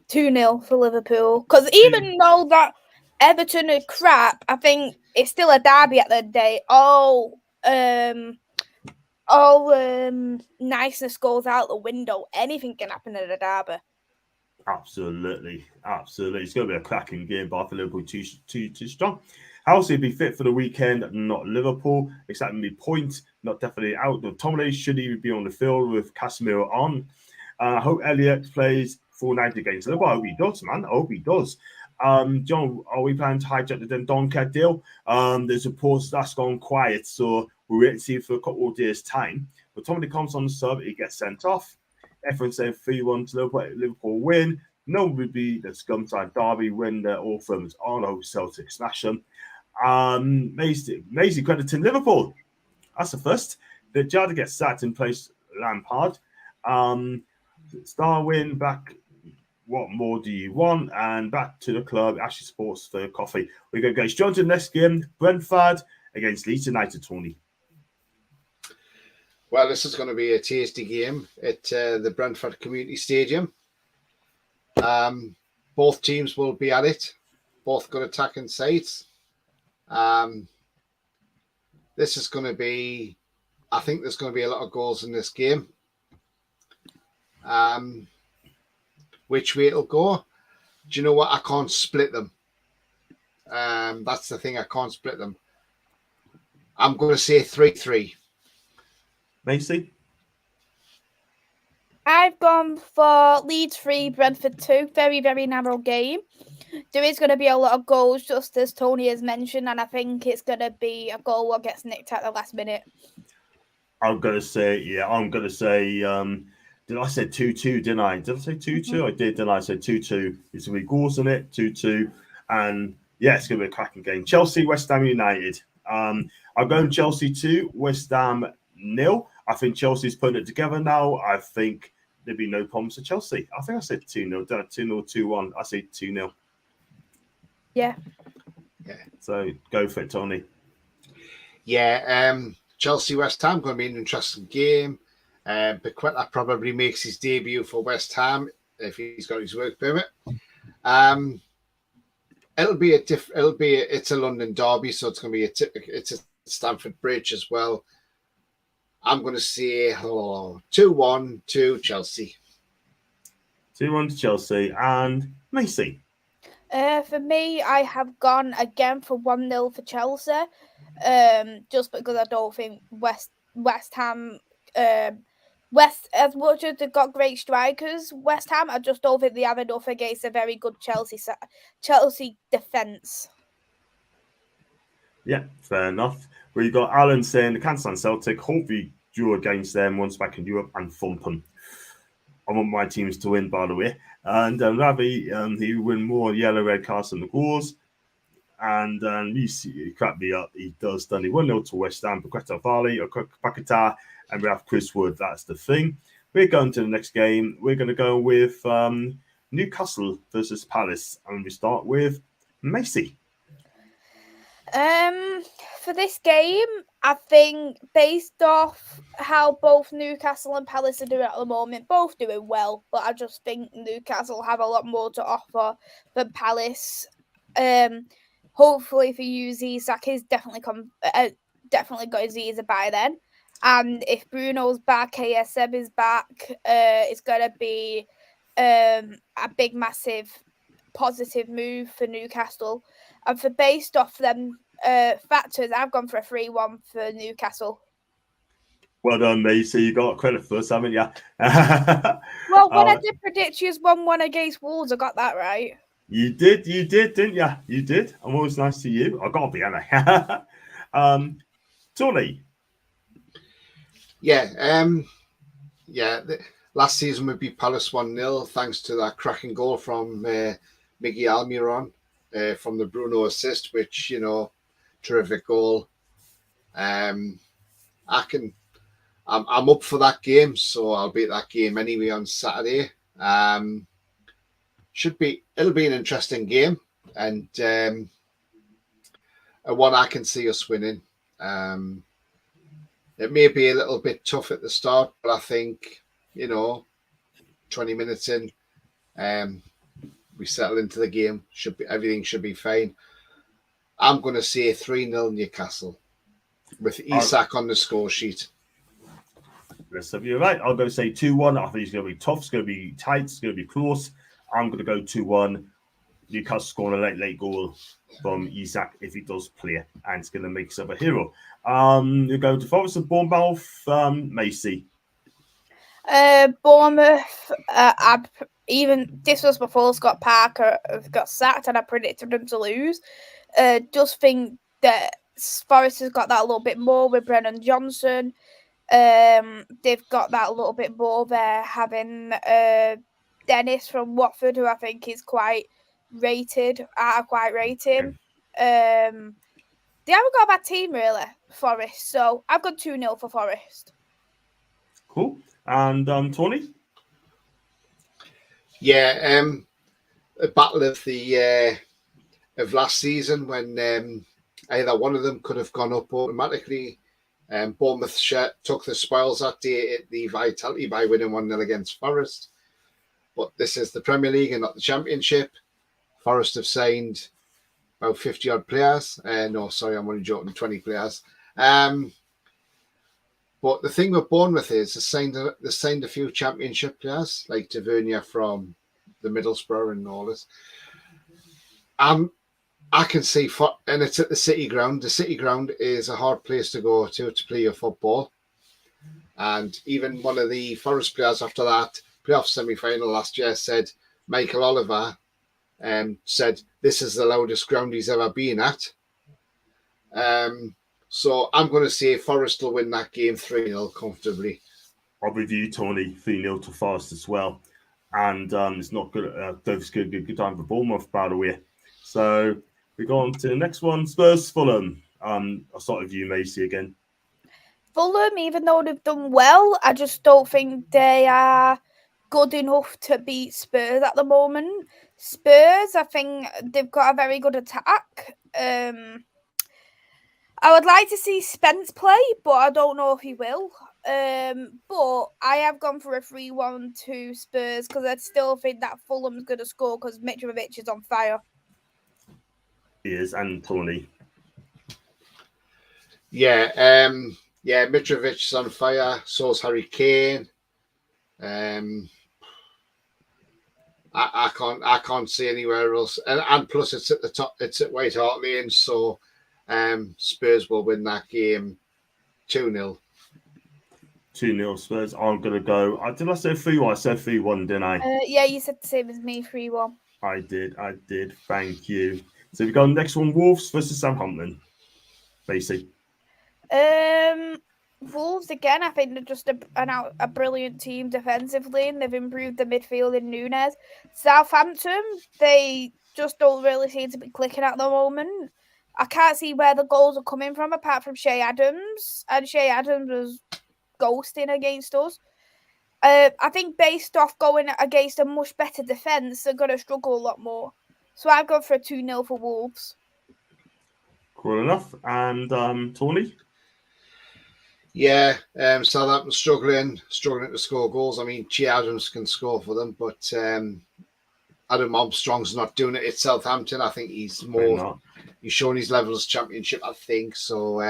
2-0 for Liverpool. Because even though that Everton are crap, I think it's still a derby at the end of the day. All niceness goes out the window. Anything can happen at a derby. Absolutely. It's going to be a cracking game, but I think Liverpool too strong. House will be fit for the weekend, not Liverpool. Except me point, not definitely out. McTominay should even be on the field with Casemiro on. I hope Elliott plays full night against Liverpool. I hope he does, man. I hope he does. John, are we planning to hijack the Dendonka deal? There's reports that's gone quiet, so we'll wait and see for a couple of days' time. But Tommy comes on the sub, he gets sent off. Everyone saying 3-1 to Liverpool win. No one would be the scumside derby when they're all firms on. Oh, Celtic smash them. Maisie crediting Liverpool. That's the first. The Jada gets sacked in place Lampard. Star win back. What more do you want? And back to the club. Ashley Sports for coffee. We're going to go straight to the next game. Brentford against Leeds United, Tony. Well, this is going to be a tasty game at the Brentford Community Stadium. Both teams will be at it. Both good attacking sides. This is going to be, I think there's going to be a lot of goals in this game. Which way it'll go? Do you know what? I can't split them. That's the thing. I can't split them. I'm going to say 3-3. Macy? I've gone for Leeds 3, Brentford 2. Very, very narrow game. There is going to be a lot of goals, just as Tony has mentioned, and I think it's going to be a goal that gets nicked at the last minute. I'm going to say, did I say 2-2, didn't I? Did I say 2-2? Mm-hmm. I did, didn't I? I said 2-2. It's going to be goals in it, 2-2. And yeah, it's going to be a cracking game. Chelsea, West Ham United. I'm going Chelsea 2, West Ham 0. I think Chelsea's putting it together now. I think there'd be no problems for Chelsea. I think I said 2-0. 2-0, 2-1. I say 2-0. Yeah. So go for it, Tony. Yeah. Chelsea West Ham going to be an interesting game. Paqueta probably makes his debut for West Ham if he's got his work permit. It's a London derby, so it's going to be it's a Stamford Bridge as well. I'm going to say 2-1 to Chelsea. 2-1 to Chelsea. And Macy? For me, I have gone again for 1-0 for Chelsea. Just because I don't think West Ham, as much as they've got great strikers, West Ham, I just don't think they have enough against a very good Chelsea defence. Yeah, fair enough. We've got Alan saying the can't stand Celtic. Hopefully draw against them once back in Europe and thump them. I want my teams to win, by the way. And Ravi, he will win more yellow, red cards than the goals. And he cracked me up. He does done. He 1-0 to West Ham, Paqueta Varley, or Paqueta, and we have Chris Wood. That's the thing. We're going to the next game. We're going to go with Newcastle versus Palace. And we start with Macy. For this game, I think based off how both Newcastle and Palace are doing at the moment, both doing well, but I just think Newcastle have a lot more to offer than Palace. Hopefully for you, Zizak is definitely got his visa by then, and if Bruno's back, ASM is back, it's gonna be a big, massive, positive move for Newcastle. And for based off them factors, I've gone for a 3-1 for Newcastle. Well done, Macy. You got credit for us, haven't you? Well, when I did predict you 1-1 against Wolves, I got that right. You did, didn't you? You did. I'm always nice to you. I gotta be, Anna. Tony. Last season we beat Palace 1-0 thanks to that cracking goal from Miggy Almiron from the Bruno assist, which, terrific goal. I'm up for that game, so I'll be at that game anyway on Saturday. It'll be an interesting game, and one I can see us winning. It may be a little bit tough at the start, but I think 20 minutes in, we settle into the game. Everything should be fine. I'm going to say 3-0 Newcastle with Isak on the score sheet. You're right. I'm going to say 2-1. I think it's going to be tough. It's going to be tight. It's going to be close. I'm going to go 2-1. Newcastle scoring a late goal from Isak if he does play, and it's going to make himself a hero. You go to Forest and Bournemouth, Macy. Bournemouth. This was before Scott Parker got sacked, and I predicted them to lose. Just think that Forest has got that a little bit more with Brennan Johnson. They've got that a little bit more there, having Dennis from Watford, who I think is quite rated. I quite rate him. They haven't got a bad team, really, Forest. So I've got 2-0 for Forest. Cool. And Tony? Yeah, a battle of last season when either one of them could have gone up automatically. Bournemouth took the spoils that day at the Vitality by winning 1-0 against Forest. But this is the Premier League and not the Championship. Forest have signed about 50-odd players. No, sorry, I'm only joking, 20 players. But the thing with Bournemouth is they signed a few Championship players, like Tavernier from the Middlesbrough and all this. I can see, and it's at the City Ground. The City Ground is a hard place to go to play your football. And even one of the Forest players after that playoff semi-final last year said, Michael Oliver said, this is the loudest ground he's ever been at. So I'm going to say Forest will win that game 3-0 comfortably. I'll review Tony 3-0 to Forest as well. And it's not good. It's going to be a good time for Bournemouth, by the way. So we go on to the next one. Spurs, Fulham. I'll start with you, Macy, again. Fulham, even though they've done well, I just don't think they are good enough to beat Spurs at the moment. Spurs, I think they've got a very good attack. I would like to see Spence play, but I don't know if he will. But I have gone for a 3-1 to Spurs because I still think that Fulham's going to score because Mitrovic is on fire. He is, and Tony. Yeah, Mitrovic is on fire. So's Harry Kane. I can't see anywhere else, and plus it's at the top. It's at White Hart Lane, so Spurs will win that game 2-0. 2-0 Spurs. I'm gonna go. Did I say 3-1? I said 3-1, didn't I? Yeah, you said the same as me, 3-1. I did. Thank you. So we go next one: Wolves versus Southampton. Basically. Wolves again. I think they're just a brilliant team defensively, and they've improved the midfield in Núñez. Southampton, they just don't really seem to be clicking at the moment. I can't see where the goals are coming from apart from Shea Adams, and Shea Adams was ghosting against us. I think based off going against a much better defence, they're going to struggle a lot more. So I've gone for a 2-0 for Wolves. Cool enough. And Tony? Yeah, Southampton struggling to score goals. I mean, Shea Adams can score for them, but Adam Armstrong's not doing it at Southampton. I think he's showing his level as Championship, I think. So,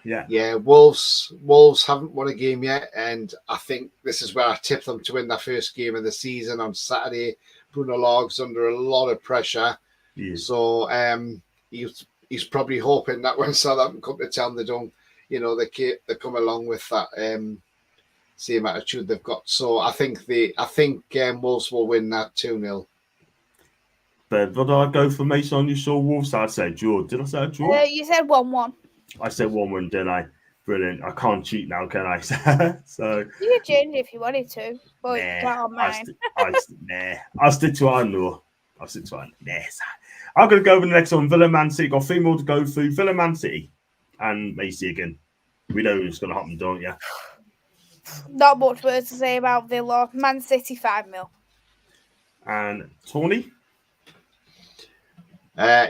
yeah, Wolves haven't won a game yet, and I think this is where I tip them to win their first game of the season on Saturday. Bruno Lag's under a lot of pressure, so he's probably hoping that when Southampton come to town, they don't, they come along with that same attitude they've got. So I think Wolves will win that 2-0. But did I go for Mason? You saw Wolves. I said draw. Did I say draw? You said 1-1. I said 1-1, didn't I? Brilliant. I can't cheat now, can I? So you could change it if you wanted to, but you can't on mine. I'll stick to what I know. I'm going to go with the next one. Villa Man City. Got 3 more to go through. Villa Man City and Macy again. We know what's going to happen, don't you? Not much words to say about Villa. Man City 5-0. And Tony? I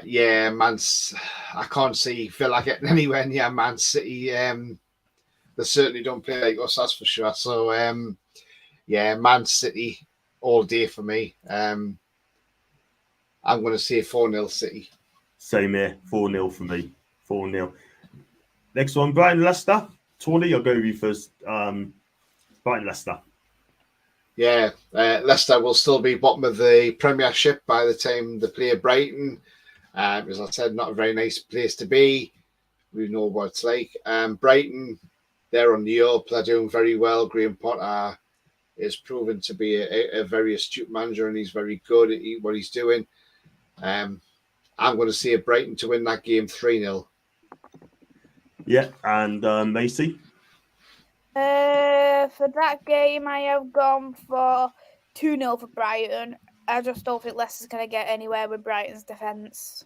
can't see Villa getting anywhere near Man City. They certainly don't play like us, that's for sure. So, Man City all day for me. I'm going to say 4-0 City. Same here. 4-0 for me. 4-0. Next one, Brighton Leicester. Tony, I'll go with you first. Brighton Leicester. Yeah, Leicester will still be bottom of the Premiership by the time they play Brighton. As I said, not a very nice place to be. We know what it's like. Brighton, they're on the up. They're doing very well. Graham Potter is proven to be a very astute manager, and he's very good at what he's doing. I'm going to see Brighton to win that game 3-0. Yeah, and Macy? For that game, I have gone for 2-0 for Brighton. I just don't think Leicester's going to get anywhere with Brighton's defence.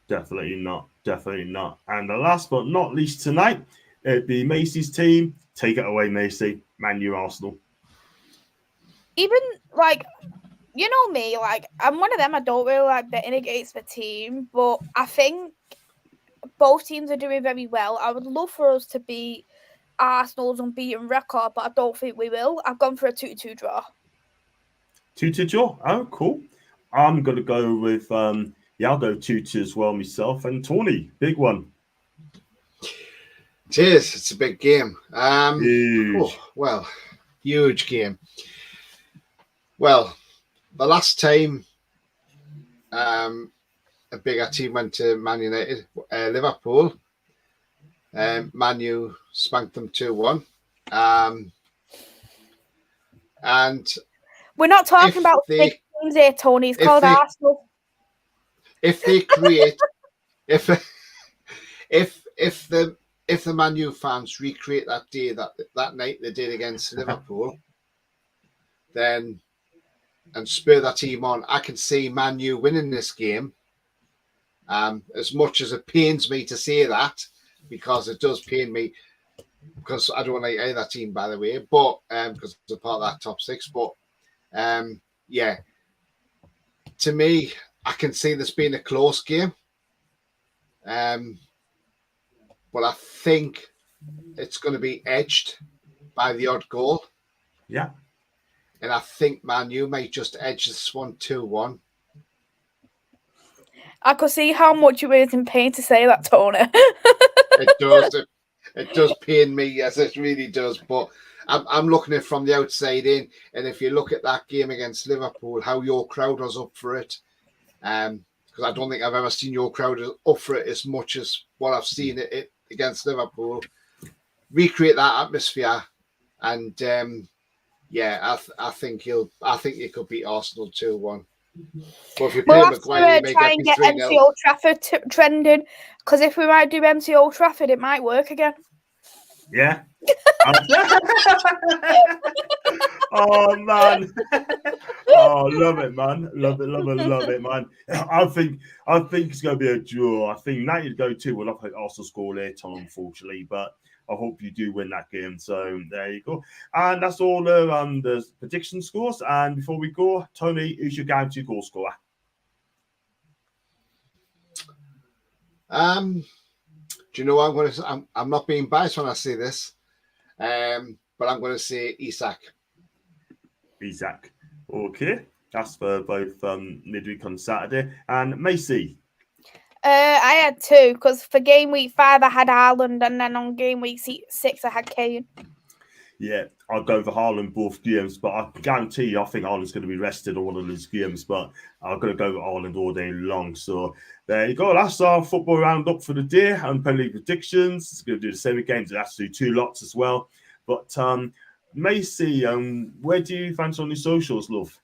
Definitely not. And the last but not least tonight, the Macy's team. Take it away, Macy. Man U Arsenal. Even, you know me, I'm one of them. I don't really like betting against the team, but I think both teams are doing very well. I would love for us to beat Arsenal's unbeaten record, but I don't think we will. I've gone for a 2-2 draw. 2-2 draw? Oh, cool. I'm going to go with, I'll go 2-2 as well myself. And Tony, big one. It is. It's a big game. Huge. Huge game. Well, the last time a bigger team went to Man United, Liverpool, Man U spanked them 2-1. And we're not talking about big teams here, Tony. It's called Arsenal. If they create, if the Man U fans recreate that day that night they did against Liverpool, then and spur that team on, I can see Man U winning this game. As much as it pains me to say that, because it does pain me, because I don't like either team, by the way, but because it's a part of that top 6. But to me, I can see this being a close game. but I think it's going to be edged by the odd goal. Yeah. And I think Man U might just edge this one 2-1. I could see how much you were in pain to say that, Tony. It does. It does pain me. Yes, it really does. But I'm looking at it from the outside in. And if you look at that game against Liverpool, how your crowd was up for it, because I don't think I've ever seen your crowd up for it as much as what I've seen it against Liverpool. Recreate that atmosphere, and I think you could beat Arsenal 2-1. But if you play We'll have Maguire, you to may try get and me get 3-0. MC Old Trafford trending, because if we might do MC Old Trafford, it might work again. Yeah. Oh man. Oh, love it, man. Love it, man. I think it's gonna be a draw. I think United go 2. We'll have Arsenal score later on, unfortunately, but I hope you do win that game. So there you go. And that's all the prediction scores. And before we go, Tony, who's your guaranteed goal scorer? Do you know what I'm not being biased when I say this, but I'm going to say Isak. Okay, that's for both midweek on Saturday. And Macy. I had 2, because for game week 5 I had Haaland, and then on game week 6 I had Kane. Yeah, I'll go for Haaland both games, but I guarantee you, I think Haaland's going to be rested on one of these games, but I'm going to go with Haaland all day long. So there you go. That's our football roundup for the day and Premier League predictions. It's going to do the same games. It has to do 2 lots as well. But Macy, where do you fancy on your socials, love?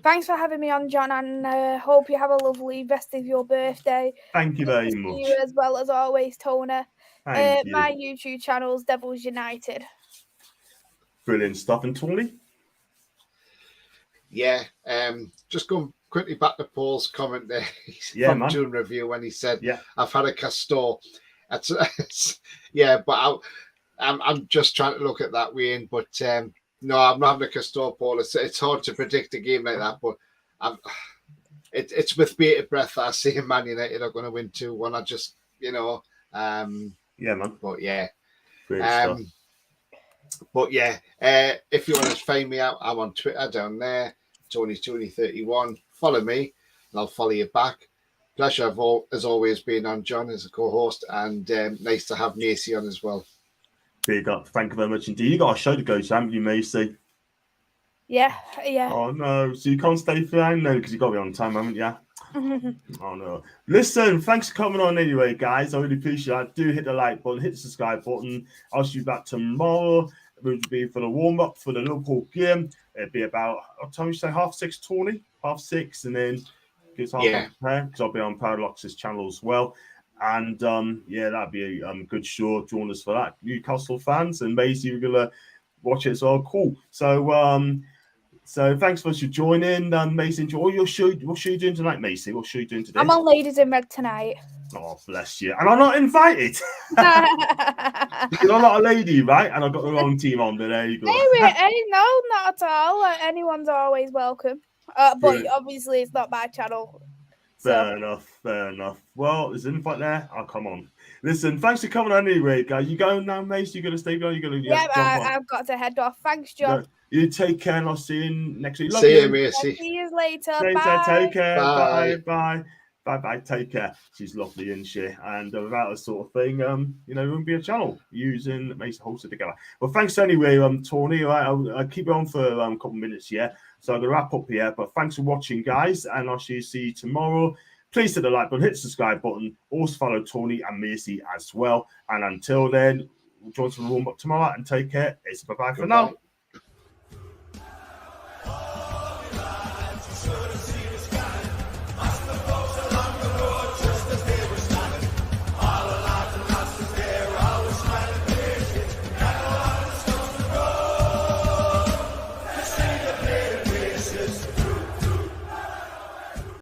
Thanks for having me on, John, and hope you have a lovely rest of your birthday. Thank you very much. You as well as always, Tony. Thank you. My YouTube channel is Devils United. Brilliant stuff. And Tony? Yeah, just going quickly back to Paul's comment there from June review when he said, I've had a Castor. But I'm just trying to look at that way in, but no, I'm not having a Castor, Paul. It's hard to predict a game like that, but it's with bated breath that I see Man United are going to win 2-1. I just, man. But yeah. Great stuff. But yeah, if you want to find me out, I'm on Twitter down there, Tony31. Follow me, and I'll follow you back. Pleasure as always being on, John, as a co-host, and nice to have Macy on as well. Big up. Thank you very much indeed. You got a show to go to, haven't you, Macy? Yeah. Oh, no. So you can't stay for that? No, because you got to be on time, haven't you? Oh, no. Listen, thanks for coming on anyway, guys. I really appreciate it. Do hit the like button, hit the subscribe button. I'll see you back tomorrow. It will be for the warm-up for the Liverpool game. It'll be about, what time you say, 6:30, Tony? 6:30, and then it's half because I'll be on Paradox's channel as well. And that'd be a good show. Join us for that, Newcastle fans, and Maisie, we're gonna watch it as well. Cool. So thanks for joining. Maisie, enjoy your show. What show are you doing tonight, Maisie? What show are you doing today? I'm on Ladies in Red tonight. Oh, bless you. And I'm not invited. You're not a lady, right? And I've got the wrong team on, but there you go. No, not at all. Anyone's always welcome. But obviously it's not my channel. Fair enough. Well, there's an invite there. I'll come on. Listen, thanks for coming on anyway, guys. You going now, Mace? You gonna stay behind? You gonna I've got to head off. Thanks, John. You take care, and I'll see you next week. See you, Macy. See you later. Bye. Take care. Bye. Bye. Take care. She's lovely, isn't she? And without this sort of thing, it wouldn't be a channel using Macy hosted together. Well, thanks anyway, Tony. I'll keep on for a couple of minutes, So I'm gonna wrap up here. But thanks for watching, guys, and I'll see you tomorrow. Please hit the like button, hit the subscribe button. Also follow Tony and Macy as well. And until then, we'll join us for the warm up tomorrow. And take care. It's bye for now.